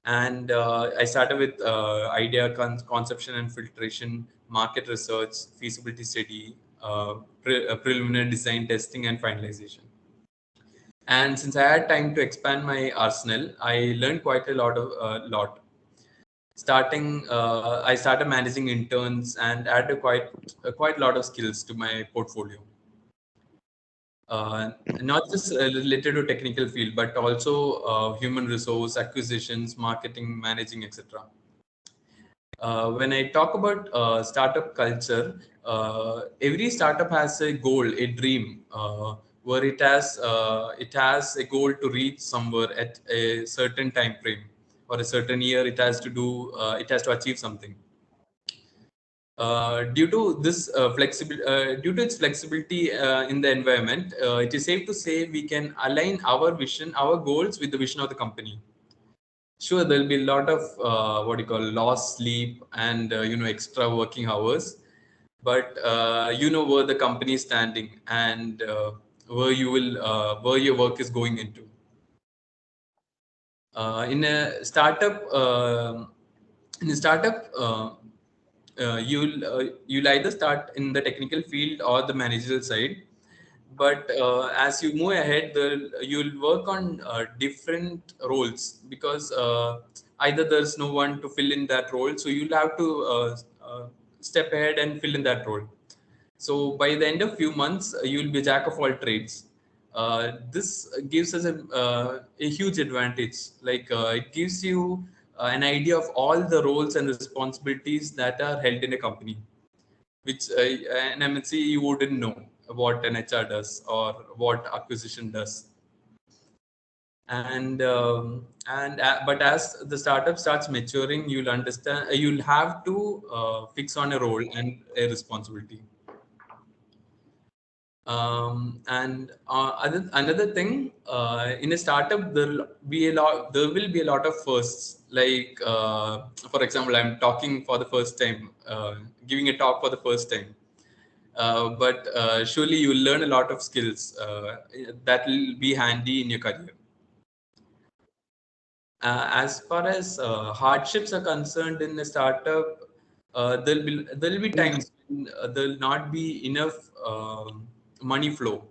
[SPEAKER 5] and I started with idea conception and filtration, market research, feasibility study, preliminary design testing, and finalization. And since I had time to expand my arsenal, I learned quite a lot. I started managing interns and added quite a lot of skills to my portfolio. Not just related to technical field, but also human resource acquisitions, marketing, managing, etc. When I talk about startup culture, every startup has a goal, a dream, where it has a goal to reach somewhere at a certain time frame or a certain year. It has to achieve something. Due to its flexibility in the environment, it is safe to say we can align our vision, our goals with the vision of the company. Sure, there'll be a lot of what you call lost sleep and extra working hours, but you know where the company is standing and where your work is going into. In a startup, you'll either start in the technical field or the managerial side, but as you move ahead, you'll work on different roles because either there's no one to fill in that role, so you'll have to step ahead and fill in that role. So by the end of few months, you'll be a jack of all trades. This gives us a huge advantage. Like it gives you an idea of all the roles and responsibilities that are held in a company, which an MNC you wouldn't know what an HR does or what acquisition does. But as the startup starts maturing, you'll understand. You'll have to fix on a role and a responsibility. Another thing, in a startup, there will be a lot of firsts. Like, for example, I'm talking for the first time, giving a talk for the first time. But surely you will learn a lot of skills that will be handy in your career. As far as hardships are concerned in a startup, there'll be times when there'll not be enough money flow,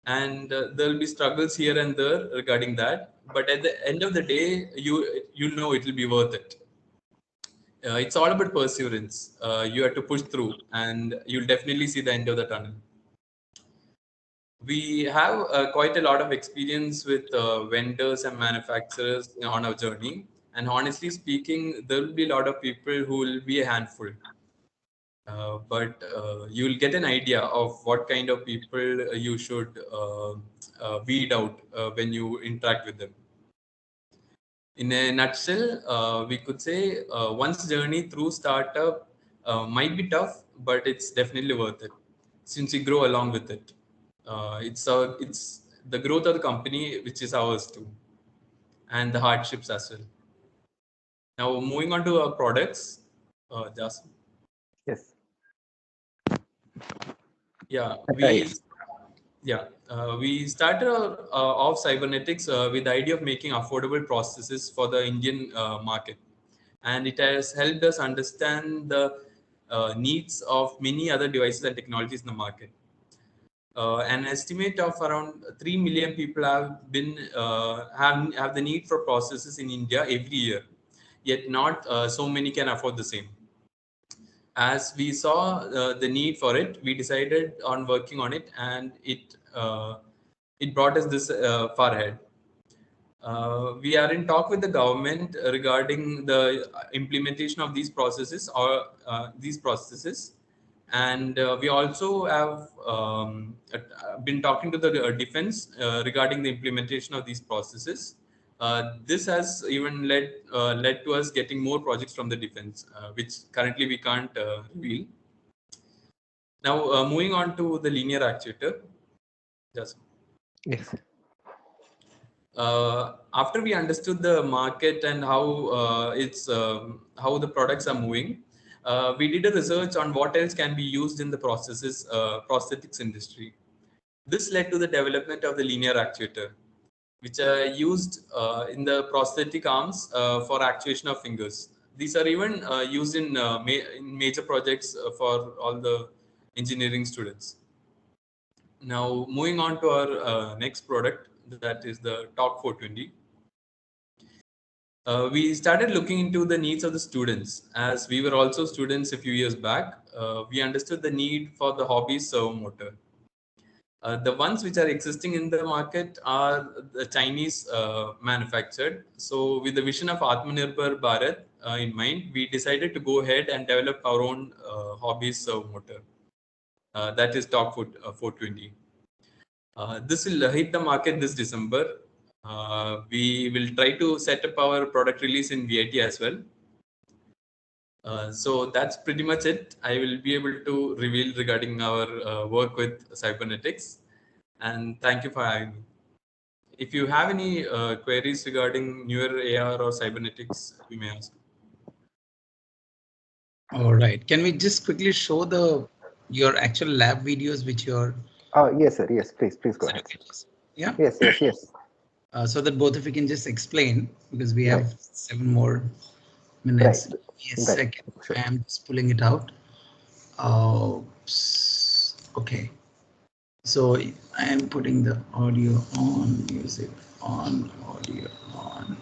[SPEAKER 5] and there'll be struggles here and there regarding that. But at the end of the day, you know it will be worth it. It's all about perseverance. You have to push through, and you'll definitely see the end of the tunnel. We have quite a lot of experience with vendors and manufacturers on our journey. And honestly speaking, there will be a lot of people who will be a handful. But you'll get an idea of what kind of people you should weed out when you interact with them. In a nutshell, we could say one's journey through startup might be tough, but it's definitely worth it since you grow along with it. It's the growth of the company, which is ours too, and the hardships as well. Now, moving on to our products, Jason.
[SPEAKER 2] Yes.
[SPEAKER 5] Yeah,
[SPEAKER 2] Right.
[SPEAKER 5] Yeah, we started off cybernetics with the idea of making affordable processes for the Indian market, and it has helped us understand the needs of many other devices and technologies in the market. An estimate of around 3 million people have the need for processes in India every year, yet not so many can afford the same. As we saw the need for it, we decided on working on it, and it brought us this far ahead. We are in talk with the government regarding the implementation of these processes, and we also have been talking to the defense regarding the implementation of these processes. This has even led to us getting more projects from the defense, which currently we can't reveal. Now, moving on to the linear actuator. Just
[SPEAKER 2] Yes.
[SPEAKER 5] after we understood the market and how the products are moving, we did a research on what else can be used in the prosthetics industry. This led to the development of the linear actuator, which are used in the prosthetic arms for actuation of fingers. These are even used in major projects for all the engineering students. Now, moving on to our next product, that is the Talk 420. We started looking into the needs of the students. As we were also students a few years back, we understood the need for the hobby servo motor. The ones which are existing in the market are the Chinese manufactured. So with the vision of Atmanirbhar Bharat in mind, we decided to go ahead and develop our own hobby servo motor. That is Talk 420. This will hit the market this December. We will try to set up our product release in VIT as well. So that's pretty much it. I will be able to reveal regarding our work with cybernetics. And thank you for having me. If you have any queries regarding Neur AR or cybernetics, you may ask.
[SPEAKER 1] All right. Can we just quickly show your actual lab videos which you're...
[SPEAKER 2] Yes, sir. Yes, please go ahead.
[SPEAKER 1] Yeah.
[SPEAKER 2] Yes.
[SPEAKER 1] So that both of you can just explain, because we have 7 more minutes.
[SPEAKER 2] Right.
[SPEAKER 1] Yes, second. Sure. I am just pulling it out. Okay. So I am putting the audio on, music on, audio on.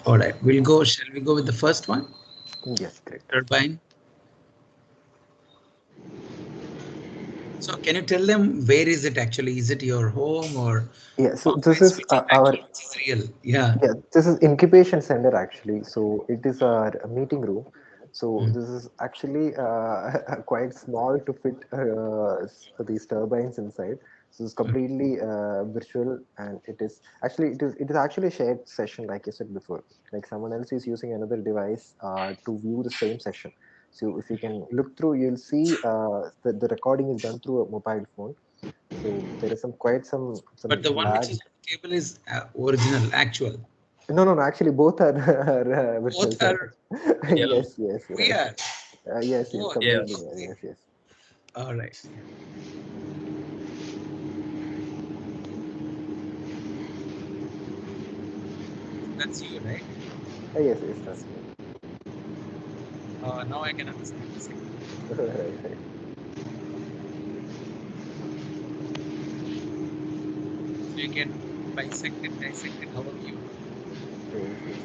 [SPEAKER 1] All right. Shall we go with the first one?
[SPEAKER 2] Yes, great.
[SPEAKER 1] Turbine. So can you tell them where is it actually? Is it your home or?
[SPEAKER 2] Yeah, so this is our
[SPEAKER 1] real. Yeah,
[SPEAKER 2] this is incubation center actually. So it is our meeting room. So this is actually quite small to fit these turbines inside. So it's completely virtual, and it is actually a shared session, like I said before. Like someone else is using another device to view the same session. So if you can look through, you'll see that the recording is done through a mobile phone. So there is some
[SPEAKER 1] but the one which is on the table is original, actual.
[SPEAKER 2] No. Actually, both are virtual.
[SPEAKER 1] Both are.
[SPEAKER 2] Yes.
[SPEAKER 1] We
[SPEAKER 2] Right.
[SPEAKER 1] are.
[SPEAKER 2] Yes. Completely. Yes.
[SPEAKER 1] All right. That's you, right?
[SPEAKER 2] Yes, that's me.
[SPEAKER 1] Now I can understand.
[SPEAKER 2] Right.
[SPEAKER 1] So you can dissect it however you want.
[SPEAKER 2] Yes.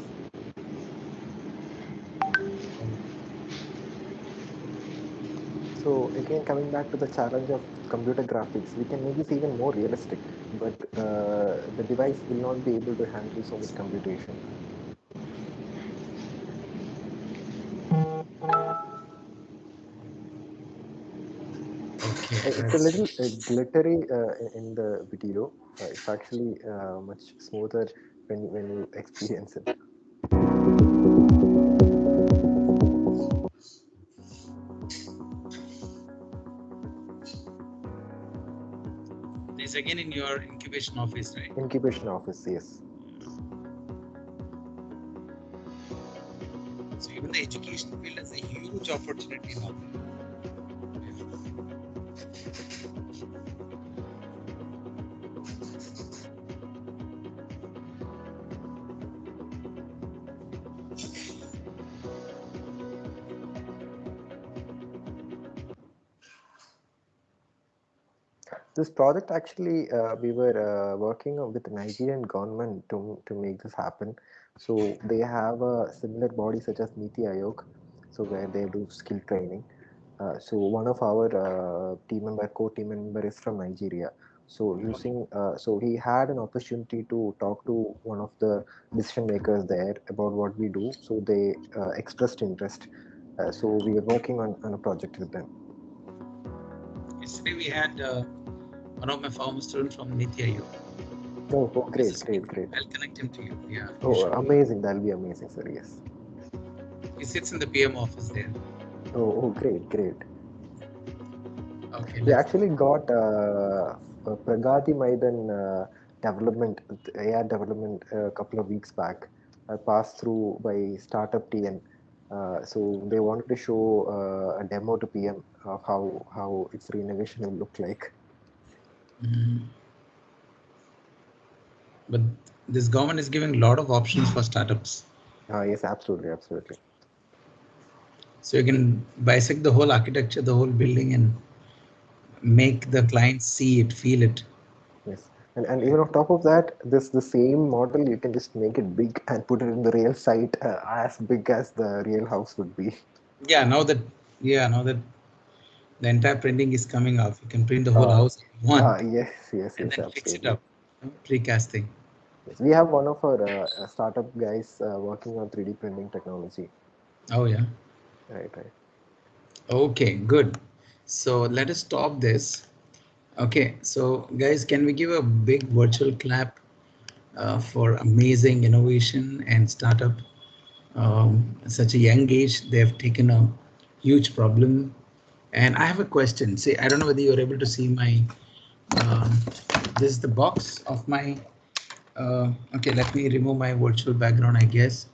[SPEAKER 2] So again, coming back to the challenge of computer graphics, we can make this even more realistic, but the device will not be able to handle so much computation.
[SPEAKER 1] Okay,
[SPEAKER 2] It's a little glittery in the video. It's actually much smoother when you experience it.
[SPEAKER 1] This again in your incubation office, right?
[SPEAKER 2] Incubation office, yes.
[SPEAKER 1] So even the education field has a huge opportunity now.
[SPEAKER 2] This project actually, we were working with the Nigerian government to make this happen. So they have a similar body such as Niti Aayog, so where they do skill training. So one of our core-team member is from Nigeria. So so he had an opportunity to talk to one of the decision makers there about what we do. So they expressed interest. So we are working on a project with them.
[SPEAKER 1] Yesterday we had one of my former students from Niti Aayog.
[SPEAKER 2] Oh,
[SPEAKER 1] He's
[SPEAKER 2] great,
[SPEAKER 1] a
[SPEAKER 2] great,
[SPEAKER 1] speaker.
[SPEAKER 2] great.
[SPEAKER 1] I'll connect him to you. Yeah, you
[SPEAKER 2] Oh,
[SPEAKER 1] should.
[SPEAKER 2] amazing. That'll be amazing, sir. Yes.
[SPEAKER 1] He sits in the PM office there.
[SPEAKER 2] Oh, great, great.
[SPEAKER 1] Okay,
[SPEAKER 2] We
[SPEAKER 1] let's.
[SPEAKER 2] actually got Pragati Maidan development, AI development a couple of weeks back. Passed through by Startup TN. So they wanted to show a demo to PM of how its renovation will look like.
[SPEAKER 1] But this government is giving a lot of options for startups.
[SPEAKER 2] Yes, absolutely, absolutely.
[SPEAKER 1] So you can bisect the whole architecture, the whole building, and make the client see it, feel it.
[SPEAKER 2] Yes, and even on top of that, the same model you can just make it big and put it in the real site as big as the real house would be.
[SPEAKER 1] Yeah, now that the entire printing is coming off, you can print the whole
[SPEAKER 2] Uh,
[SPEAKER 1] house in one
[SPEAKER 2] yes, yes,
[SPEAKER 1] and
[SPEAKER 2] yes,
[SPEAKER 1] then fix it
[SPEAKER 2] absolutely.
[SPEAKER 1] up. Precasting.
[SPEAKER 2] Yes, we have one of our startup guys working on 3D printing technology.
[SPEAKER 1] Oh yeah.
[SPEAKER 2] Right, right.
[SPEAKER 1] Okay, good. So let us stop this. Okay, so guys, can we give a big virtual clap for amazing innovation and startup? Such a young age, they have taken a huge problem. And I have a question. See, I don't know whether you're able to see my. Um, this is the box of my. Okay, let me remove my virtual background, I guess.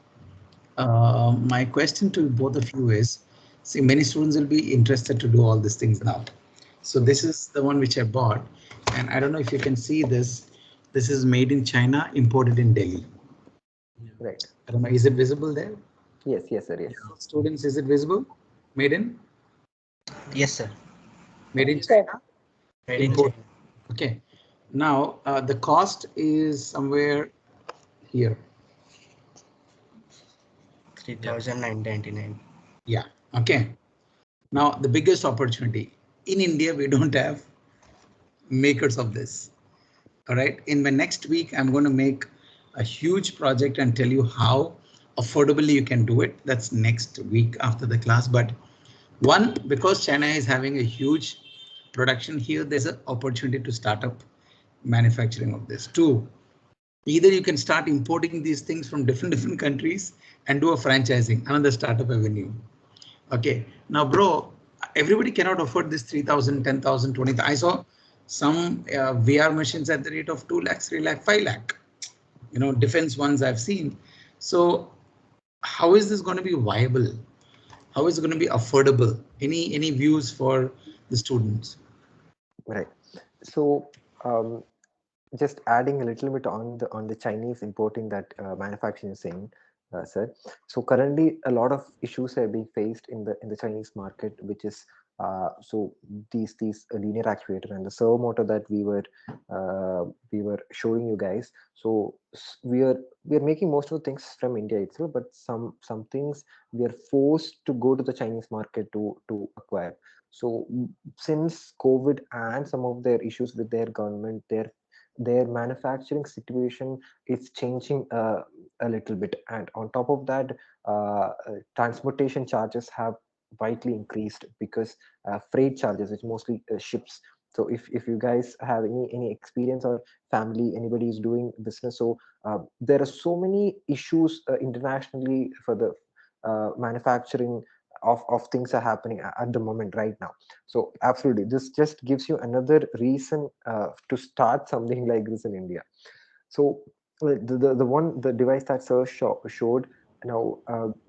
[SPEAKER 1] My question to both of you is, see, many students will be interested to do all these things now. So this is the one which I bought, and I don't know if you can see this. This is made in China, imported in Delhi.
[SPEAKER 2] Right.
[SPEAKER 1] I don't know, is it visible there?
[SPEAKER 2] Yes, yes, sir. Yes.
[SPEAKER 1] Students, is it visible? Made in?
[SPEAKER 6] Yes, sir.
[SPEAKER 1] Made in
[SPEAKER 2] Yes, sir.
[SPEAKER 1] China?
[SPEAKER 6] Made in
[SPEAKER 1] Import.
[SPEAKER 6] China.
[SPEAKER 1] Okay. Now the cost is somewhere here.
[SPEAKER 6] 3,999.
[SPEAKER 1] Yeah. Okay. Now the biggest opportunity in India, we don't have makers of this. All right. In my next week, I'm going to make a huge project and tell you how affordably you can do it. That's next week after the class. But one, because China is having a huge production here, there's an opportunity to start up manufacturing of this. Two, either you can start importing these things from different countries and do a franchising, another startup avenue. Okay, now bro, everybody cannot afford this 3,000, 10,000, 20,000. I saw some VR machines at the rate of 2 lakhs, 3 lakh, 5 lakh, defense ones I've seen. So how is this going to be viable? How is it going to be affordable? Any views for the students?
[SPEAKER 2] Right. So, just adding a little bit on the Chinese importing that manufacturing is saying, sir. So currently, a lot of issues are being faced in the Chinese market, which is so these linear actuator and the servo motor that we were showing you guys. So we are making most of the things from India itself, but some things we are forced to go to the Chinese market to acquire. So since COVID and some of their issues with their government, their manufacturing situation is changing a little bit, and on top of that, transportation charges have widely increased because freight charges, which mostly ships. So if you guys have any experience or family, anybody is doing business, so there are so many issues internationally for the manufacturing of things are happening at the moment right now. So absolutely, this just gives you another reason to start something like this in India. So the device that Sir showed now,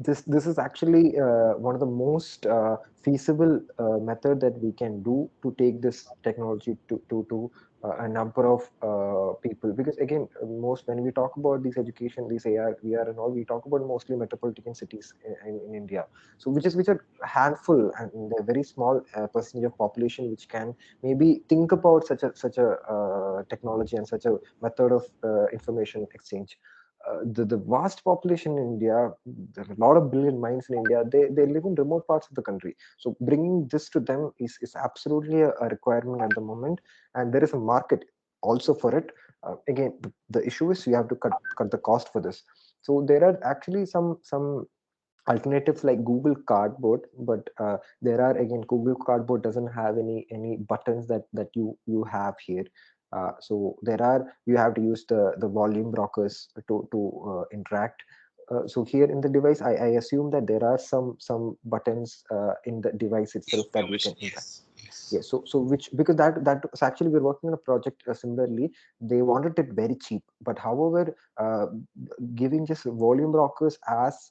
[SPEAKER 2] this is actually one of the most feasible method that we can do to take this technology a number of people, because again, most when we talk about these education, these AR, VR and all, we talk about mostly metropolitan cities in India. So which are handful, and they're very small percentage of population which can maybe think about such a technology and such a method of information exchange. The vast population in India, there are a lot of brilliant minds in India. They live in remote parts of the country. So bringing this to them is absolutely a requirement at the moment, and there is a market also for it. Again, the issue is you have to cut the cost for this. So there are actually some alternatives like Google Cardboard, but there are, again, Google Cardboard doesn't have any buttons that you have here. So there are, you have to use the volume rockers to interact. So here in the device, I assume that there are some buttons in the device itself that we can interact.
[SPEAKER 1] Yes, yes.
[SPEAKER 2] Yeah, so which, because that so actually we're working on a project similarly. They wanted it very cheap, but however, giving just volume rockers as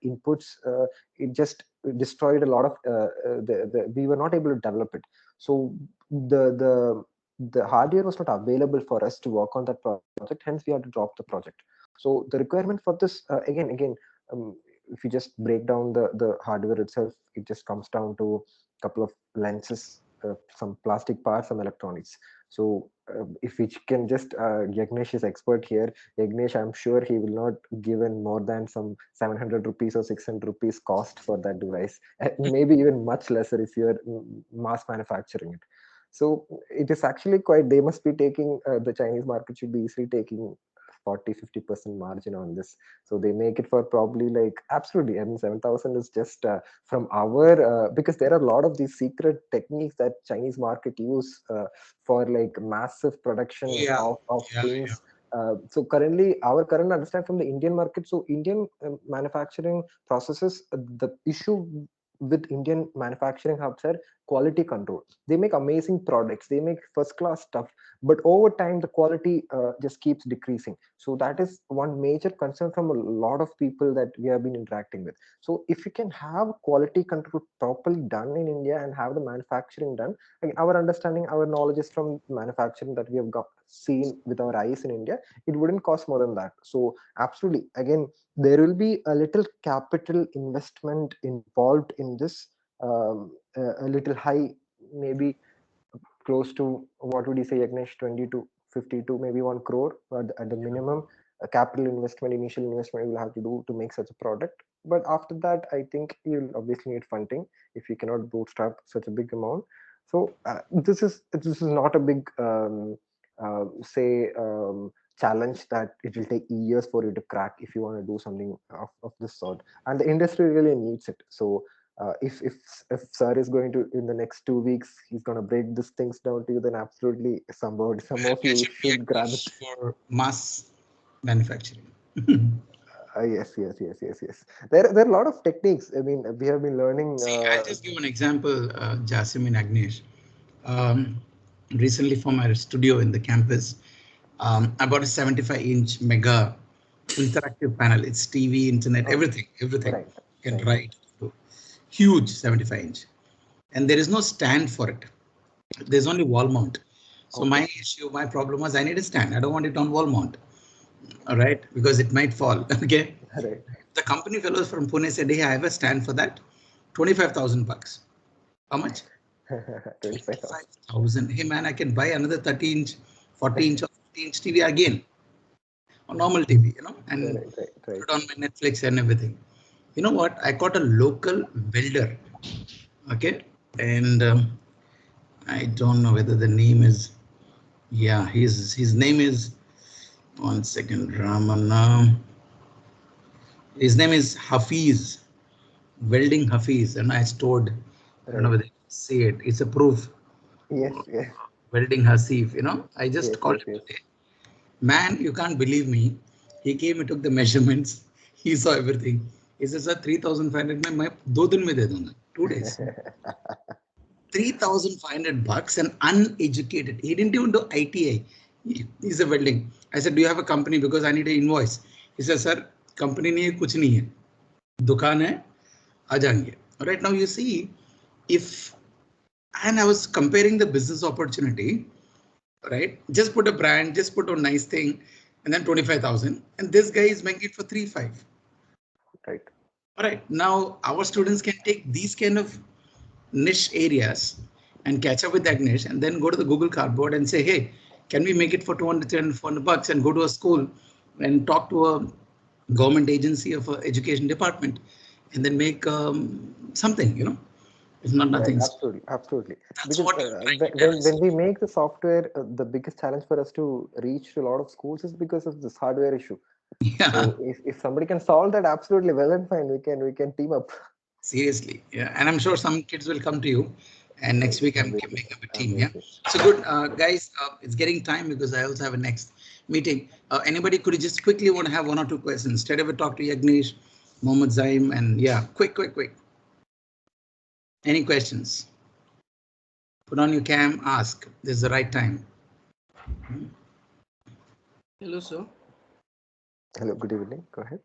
[SPEAKER 2] inputs, it just destroyed a lot of we were not able to develop it. So the hardware was not available for us to work on that project, hence we had to drop the project. So the requirement for this, again, if you just break down the hardware itself, it just comes down to a couple of lenses, some plastic parts, some electronics. So if we can just, Yagnesh is expert here. Yagnesh, I'm sure he will not give in more than some 700 rupees or 600 rupees cost for that device, and maybe even much lesser if you're mass manufacturing it. So it is actually quite, they must be taking, the Chinese market should be easily taking 40-50% margin on this. So they make it for probably, like, absolutely, I mean 7,000 is just from our because there are a lot of these secret techniques that Chinese market use for like massive production
[SPEAKER 1] Yeah,
[SPEAKER 2] of
[SPEAKER 1] yeah, yeah.
[SPEAKER 2] things. So currently, our current understanding from the Indian market, so Indian manufacturing processes, the issue with Indian manufacturing hubs are quality control. They make amazing products, they make first class stuff, but over time the quality just keeps decreasing. So that is one major concern from a lot of people that we have been interacting with. So if you can have quality control properly done in India and have the manufacturing done, like our understanding, our knowledge is from manufacturing that we have got seen with our eyes in India, it wouldn't cost more than that. So absolutely, again, there will be a little capital investment involved in this, a little high, maybe close to, what would you say, Yagnesh, 20 to 50 to maybe 1 crore at the minimum. A capital investment, initial investment you will have to do to make such a product. But after that, I think you'll obviously need funding if you cannot bootstrap such a big amount. So this is not a big say challenge that it will take years for you to crack if you want to do something of this sort, and the industry really needs it. So if sir is going to, in the next 2 weeks, he's going to break these things down to you, then absolutely some of
[SPEAKER 1] There
[SPEAKER 2] you
[SPEAKER 1] should be a
[SPEAKER 2] should grab it.
[SPEAKER 1] push for mass manufacturing.
[SPEAKER 2] Yes. There are a lot of techniques. I mean, we have been learning.
[SPEAKER 1] See, I'll just give an example, Jasim and Agnesh. Recently for my studio in the campus, I bought a 75-inch mega interactive panel. It's TV, internet, everything.
[SPEAKER 2] Right,
[SPEAKER 1] You can
[SPEAKER 2] right.
[SPEAKER 1] write. Huge 75-inch. And there is no stand for it. There's only wall mount. So
[SPEAKER 2] Okay.
[SPEAKER 1] my problem was I need a stand. I don't want it on wall mount. All right, because it might fall. Okay.
[SPEAKER 2] Right.
[SPEAKER 1] The company fellows from Pune said, hey, I have a stand for that. 25,000 bucks. How much?
[SPEAKER 2] 25,000.
[SPEAKER 1] 25,000. Hey man, I can buy another 30-inch, 40-inch or 50-inch TV again, or normal TV, and put
[SPEAKER 2] Right.
[SPEAKER 1] it on my Netflix and everything. You know what? I got a local welder. Okay. And I don't know whether the name is, yeah, his name is, one second, Ramana. His name is Hafiz, welding Hafiz, and I stored, I don't know
[SPEAKER 2] Right.
[SPEAKER 1] whether you say it, it's a proof,
[SPEAKER 2] Yes.
[SPEAKER 1] welding Hasif, I just called him
[SPEAKER 2] Yes.
[SPEAKER 1] today. Man, you can't believe me. He came, he took the measurements, he saw everything. He says, sir, 3,500 मैं 2 दिन में दे दूंगा, 2 days. 3,500 bucks, and uneducated. He didn't even do ITI. He's a welding. I said, do you have a company? Because I need an invoice. He said, sir, company नहीं है, कुछ नहीं है. दुकान है, आ जाएंगे. Right now, you see, if, and I was comparing the business opportunity. right? Just put a brand, just put a nice thing, and then 25,000. And this guy is making it for 3.5.
[SPEAKER 2] Right.
[SPEAKER 1] All right. Now our students can take these kind of niche areas and catch up with that niche, and then go to the Google Cardboard and say, hey, can we make it for 200, 300, 400 bucks, and go to a school and talk to a government agency of an education department, and then make something, it's not
[SPEAKER 2] Right,
[SPEAKER 1] nothing.
[SPEAKER 2] absolutely, absolutely.
[SPEAKER 1] That's
[SPEAKER 2] Because
[SPEAKER 1] what you're trying to tell us.
[SPEAKER 2] when we make the software, the biggest challenge for us to reach to a lot of schools is because of this hardware issue.
[SPEAKER 1] Yeah,
[SPEAKER 2] So if somebody can solve that, absolutely well and fine, we can team up.
[SPEAKER 1] seriously. Yeah, and I'm sure some kids will come to you, and next week I'm
[SPEAKER 2] Obviously,
[SPEAKER 1] making up a team. Yeah.
[SPEAKER 2] obviously.
[SPEAKER 1] So good, guys. It's getting time because I also have a next meeting. Anybody could you just quickly want to have one or two questions? Straight away talk to Yagnesh, Mohammed Zaim, and yeah, quick. Any questions? Put on your cam. Ask. This is the right time.
[SPEAKER 4] Hello, sir.
[SPEAKER 2] Hello, good evening. Go ahead.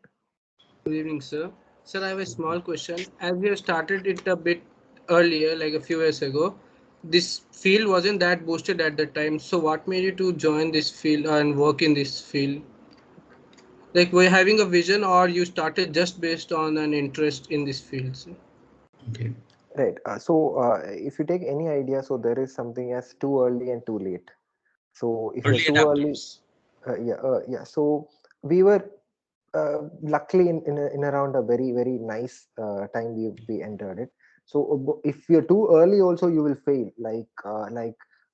[SPEAKER 4] Good evening, sir. Sir, I have a small question. As we have started it a bit earlier, like a few years ago, this field wasn't that boosted at the time. So what made you to join this field and work in this field? Like, were you having a vision, or you started just based on an interest in this field, sir?
[SPEAKER 1] Okay.
[SPEAKER 2] Right. If you take any idea, so there is something as too early and too late. So if you're
[SPEAKER 1] Early
[SPEAKER 2] too early,
[SPEAKER 1] adapters.
[SPEAKER 2] yeah. So we were luckily in around a very nice time we entered it. So if you're too early, also you will fail.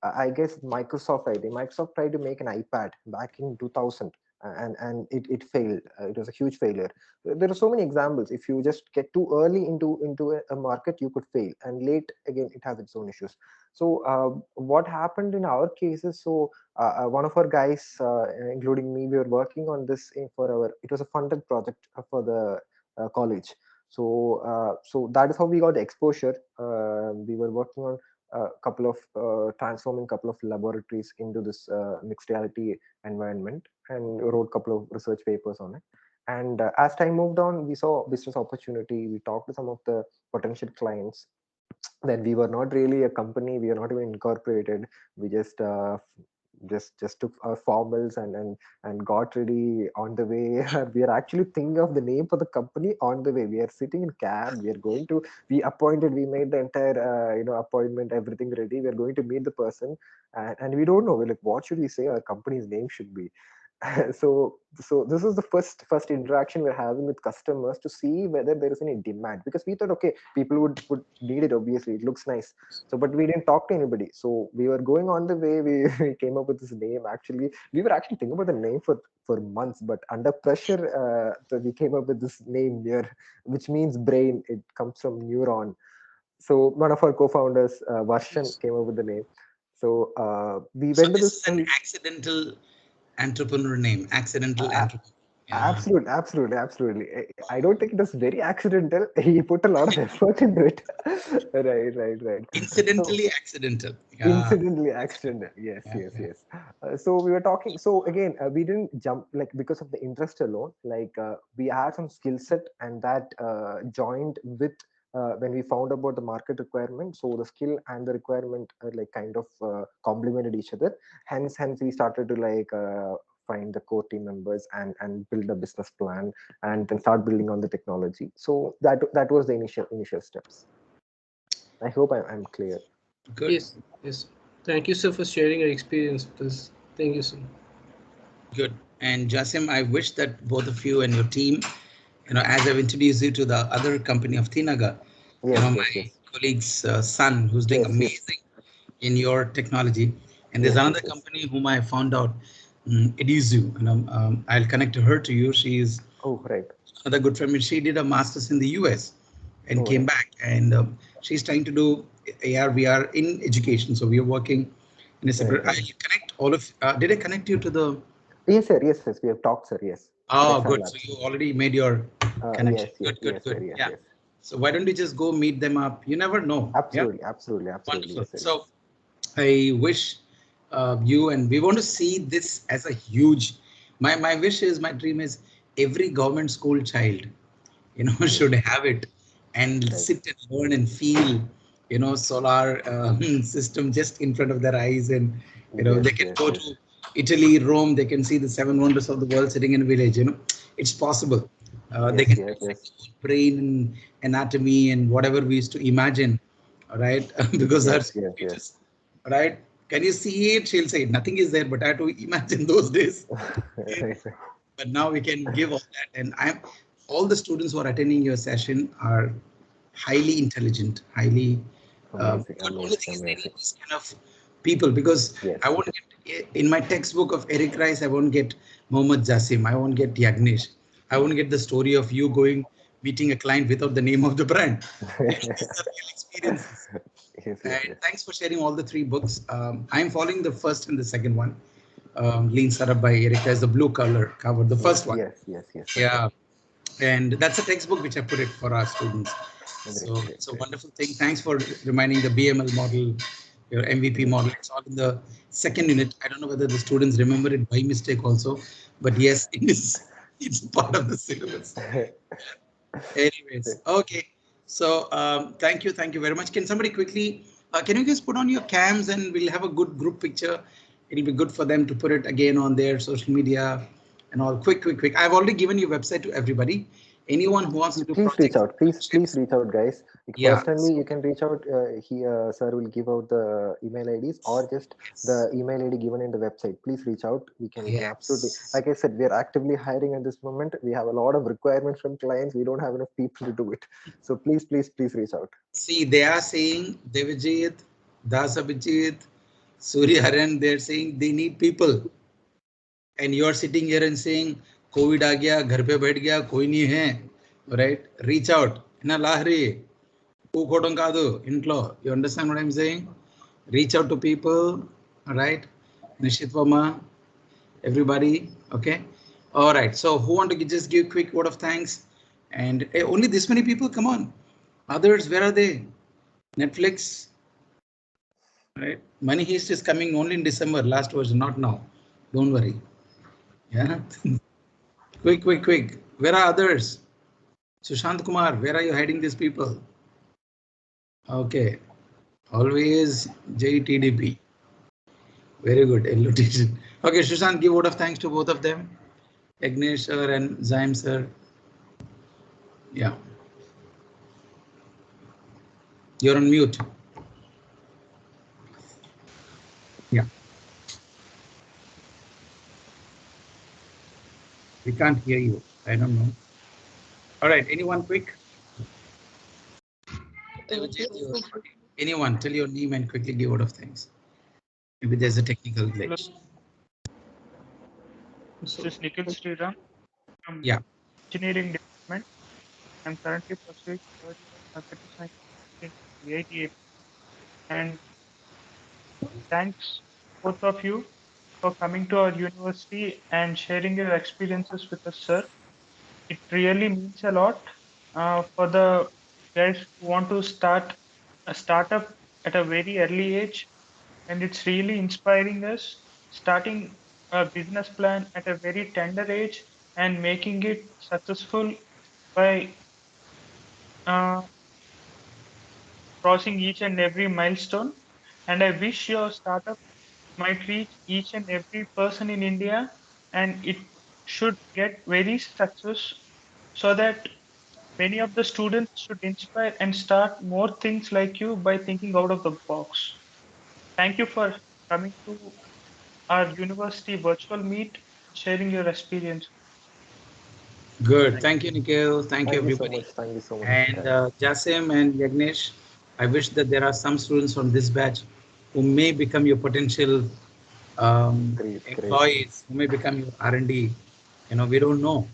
[SPEAKER 2] I guess Microsoft tried to make an iPad back in 2000, and it failed. It was a huge failure. There are so many examples. If you just get too early into a market, you could fail, and late again it has its own issues. So what happened in our case is, so one of our guys, including me, we were working on this for our. It was a funded project for the college. So that is how we got the exposure. We were working on a couple of transforming couple of laboratories into this mixed reality environment, and wrote a couple of research papers on it. And as time moved on, we saw business opportunity. We talked to some of the potential clients. Then we were not really a company, we are not even incorporated. We just took our formals and got ready on the way. We are actually thinking of the name for the company on the way. We are sitting in cab, we are going to, we made the entire appointment, everything ready. We are going to meet the person, and we don't know, we're like, what should we say our company's name should be? So this is the first interaction we're having with customers to see whether there is any demand, because we thought, okay, people would need it, obviously it looks nice. So but we didn't talk to anybody, so we were going on the way. We came up with this name. Actually, we were actually thinking about the name for months, but under pressure, we came up with this name Neur, which means brain. It comes from neuron. So one of our co-founders, Varshan, came up with the name. So we
[SPEAKER 1] So
[SPEAKER 2] went to
[SPEAKER 1] this
[SPEAKER 2] this.
[SPEAKER 1] is an accidental entrepreneur name. Accidental entrepreneur. Yeah.
[SPEAKER 2] Absolutely. I don't think it was very accidental. He put a lot of effort into it. Right. So
[SPEAKER 1] Incidentally accidental. Yeah.
[SPEAKER 2] incidentally accidental. Yes,
[SPEAKER 1] Yeah.
[SPEAKER 2] yes, yes. So we were talking. So again, we didn't jump like because of the interest alone. Like we had some skill set, and that joined with. When we found about the market requirement, so the skill and the requirement like kind of complemented each other. Hence we started to like find the core team members and build a business plan, and then start building on the technology. So that was the initial steps. I hope I'm clear.
[SPEAKER 1] Good.
[SPEAKER 4] Yes. Thank you, sir, for sharing your experience with us. Thank you, sir.
[SPEAKER 1] Good. And Jasim, I wish that both of you and your team, as I've introduced you to the other company of Tinaga,
[SPEAKER 2] Yes,
[SPEAKER 1] my
[SPEAKER 2] yes, yes,
[SPEAKER 1] colleague's son who's doing
[SPEAKER 2] yes.
[SPEAKER 1] amazing in your technology. And there's
[SPEAKER 2] Yes,
[SPEAKER 1] another
[SPEAKER 2] yes, yes.
[SPEAKER 1] company whom I found out, Edizu. I'll connect her to you. She is
[SPEAKER 2] Oh, right.
[SPEAKER 1] another good friend. She did a master's in the US and
[SPEAKER 2] Oh,
[SPEAKER 1] came
[SPEAKER 2] right.
[SPEAKER 1] back, and she's trying to do AR VR in education. So we are working in a separate.
[SPEAKER 2] Right.
[SPEAKER 1] I'll connect all of. Did I connect you to the?
[SPEAKER 2] Yes, sir. Yes, yes. We have talked, sir. Yes.
[SPEAKER 1] Oh,
[SPEAKER 2] Rexam
[SPEAKER 1] good. So
[SPEAKER 2] Labs.
[SPEAKER 1] you already made your connection.
[SPEAKER 2] Yes, sir.
[SPEAKER 1] Good.
[SPEAKER 2] Yes,
[SPEAKER 1] Yeah.
[SPEAKER 2] yes.
[SPEAKER 1] So why don't you just go meet them up? You never know. Yeah.
[SPEAKER 2] Absolutely.
[SPEAKER 1] Wonderful.
[SPEAKER 2] Yes, sir.
[SPEAKER 1] So
[SPEAKER 2] Yes.
[SPEAKER 1] I wish you, and we want to see this as a huge. My wish is, my dream is every government school child,
[SPEAKER 2] Mm,
[SPEAKER 1] should have it and
[SPEAKER 2] right.
[SPEAKER 1] sit and learn and feel, solar system just in front of their eyes, and You know, they can go to Italy, Rome, they can see the 7 wonders of the world sitting in a village, you know, it's possible. They can brain and anatomy and whatever we used to imagine, all right, because that's right. Can you see it? She'll say nothing is there, but I had to imagine those days. But now we can give all that, and all the students who are attending your session are highly intelligent, highly. But only thing is they need this kind of people, because I won't get in my textbook of Eric Rice. I won't get Mohammad Jasim. I won't get Yagnesh. I won't get the story of you going meeting a client without the name of the brand. These are real experiences. And thanks for sharing all the 3 books. I'm following the first and the second one. Lean Startup by Eric Rice, the blue cover, the first one. Yeah. And that's a textbook which I put it for our students. So it's a wonderful thing. Thanks for reminding the BML model, your MVP model. It's all in the second unit. I don't know whether the students remember it by mistake also, but yes, it is. It's part of the syllabus. Anyways, okay. So thank you very much. Can somebody quickly, can you guys put on your cams and we'll have a good group picture. It'll be good for them to put it again on their social media and all. Quick. I've already given your website to everybody. Anyone who wants to do
[SPEAKER 2] please reach out. Please reach out, guys. Personally, you can reach out. Sir will give out the email IDs or just the email ID given in the website. Please reach out. We can absolutely, like I said, we are actively hiring at this moment. We have a lot of requirements from clients. We don't have enough people to do it. So please reach out.
[SPEAKER 1] See, they are saying Devajit, Dasabijit, Surya Haran, they're saying they need people. And you're sitting here and saying, COVID aa gaya, ghar pe baith gaya, koi nahi hai, right? Reach out. Na lahri, kadu, intlo. You understand what I'm saying? Reach out to people, all right? Nishit Vama, everybody, okay? All right, so who want to just give a quick word of thanks? And only this many people, come on. Others, where are they? Netflix, right? Money Heist is coming only in December, last version, not now. Don't worry. Yeah. Quick. Where are others? Sushant Kumar, where are you hiding these people? Okay. Always JTDP. Very good. Elutation. Okay, Sushant, give word of thanks to both of them. Agnesh sir and Zaim sir. Yeah. You're on mute. Yeah. We can't hear you. I don't know. All right. Anyone quick? Anyone, tell your name and quickly give word of thanks. Maybe there's a technical glitch.
[SPEAKER 3] This is Nikhil Sriram from Engineering Department. I'm currently pursuing third year computer science in VIT-AP. And thanks both of you for coming to our university and sharing your experiences with us, sir. It really means a lot for the guys who want to start a startup at a very early age, and it's really inspiring us starting a business plan at a very tender age and making it successful by uh, crossing each and every milestone. And I wish your startup might reach each and every person in India, and it should get very success so that many of the students should inspire and start more things like you by thinking out of the box. Thank you for coming to our university virtual meet, sharing your experience.
[SPEAKER 1] Good. Thank you, Nikhil. Thank you, everybody.
[SPEAKER 2] Thank you so much.
[SPEAKER 1] And Jasim and Yagnesh, I wish that there are some students from this batch who may become your potential employees, who may become your R&D. You know, we don't know,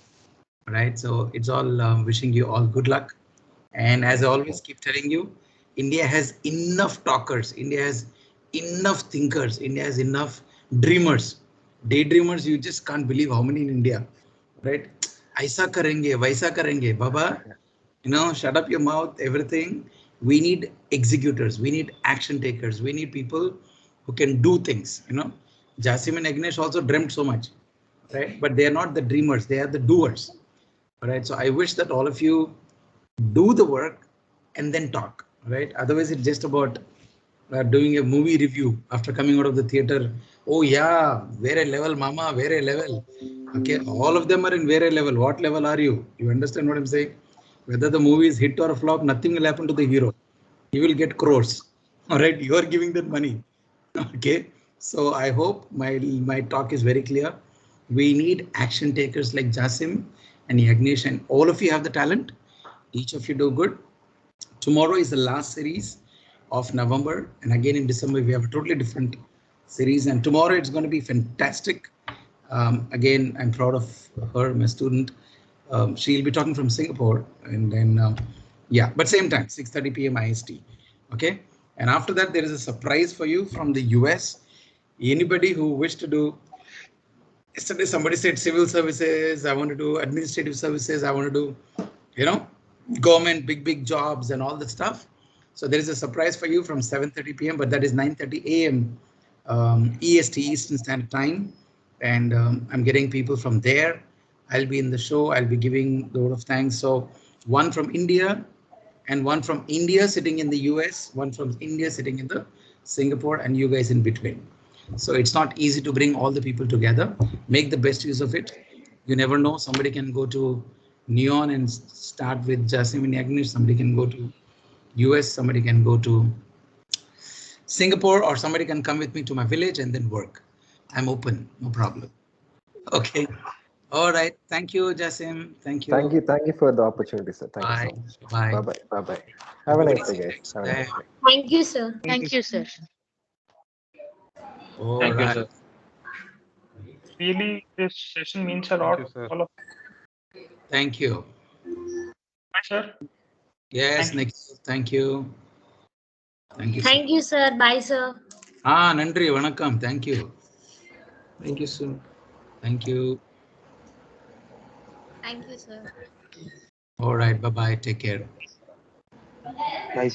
[SPEAKER 1] right? So it's all wishing you all good luck. And as I always keep telling you, India has enough talkers. India has enough thinkers. India has enough dreamers. Daydreamers, you just can't believe how many in India, right? Aisa karenge, vaisa karenge, Baba, you know, shut up your mouth, everything. We need executors. We need action takers. We need people who can do things, you know. Jasim and Agnesh also dreamt so much, right? But they are not the dreamers. They are the doers, right? So I wish that all of you do the work and then talk, right? Otherwise, it's just about doing a movie review after coming out of the theater. Oh yeah, very level, mama, very level. Okay, all of them are in very level. What level are you? You understand what I'm saying? Whether the movie is hit or a flop, nothing will happen to the hero. He will get crores. All right, you are giving that money. Okay, so I hope my talk is very clear. We need action takers like Jasim and Yagnesh, and all of you have the talent. Each of you do good. Tomorrow is the last series of November, and again in December we have a totally different series, and tomorrow it's going to be fantastic. Again, I'm proud of her, my student. She'll be talking from Singapore, and then yeah, but same time, 6:30 p.m. IST. Okay, and after that there is a surprise for you from the US. Anybody who wish to do, yesterday somebody said civil services, I want to do administrative services, I want to do, government, big jobs and all that stuff. So there is a surprise for you from 7:30 p.m., but that is 9:30 a.m. EST, Eastern Standard Time. And I'm getting people from there. I'll be in the show. I'll be giving the vote of thanks. So one from India and one from India sitting in the US, one from India sitting in the Singapore, and you guys in between. So it's not easy to bring all the people together. Make the best use of it. You never know. Somebody can go to Neon and start with Jasmine Agnish. Somebody can go to US. Somebody can go to Singapore, or somebody can come with me to my village and then work. I'm open. No problem. Okay. All right. Thank you, Jasim. Thank you.
[SPEAKER 2] Thank you for the opportunity, sir. Thank
[SPEAKER 1] Bye.
[SPEAKER 2] you so much.
[SPEAKER 1] Bye.
[SPEAKER 2] Bye bye. Bye bye. Have a
[SPEAKER 1] Everybody
[SPEAKER 2] nice day,
[SPEAKER 1] say
[SPEAKER 2] guys.
[SPEAKER 1] thanks.
[SPEAKER 2] Have a nice day.
[SPEAKER 7] Thank you, sir.
[SPEAKER 3] Thank you,
[SPEAKER 7] Sir.
[SPEAKER 1] All
[SPEAKER 6] Thank you,
[SPEAKER 1] right.
[SPEAKER 6] sir.
[SPEAKER 3] Really, this session means a lot. All of
[SPEAKER 1] Thank you.
[SPEAKER 3] Bye, sir.
[SPEAKER 1] Yes,
[SPEAKER 3] Thank you.
[SPEAKER 1] Nick. Thank you. Thank you.
[SPEAKER 7] Thank you, sir. Bye, sir.
[SPEAKER 1] Nandri, vanakkam. Thank you.
[SPEAKER 4] Thank you, sir.
[SPEAKER 1] Thank you.
[SPEAKER 7] Thank you, sir.
[SPEAKER 1] All right. Bye-bye. Take care.
[SPEAKER 6] Bye.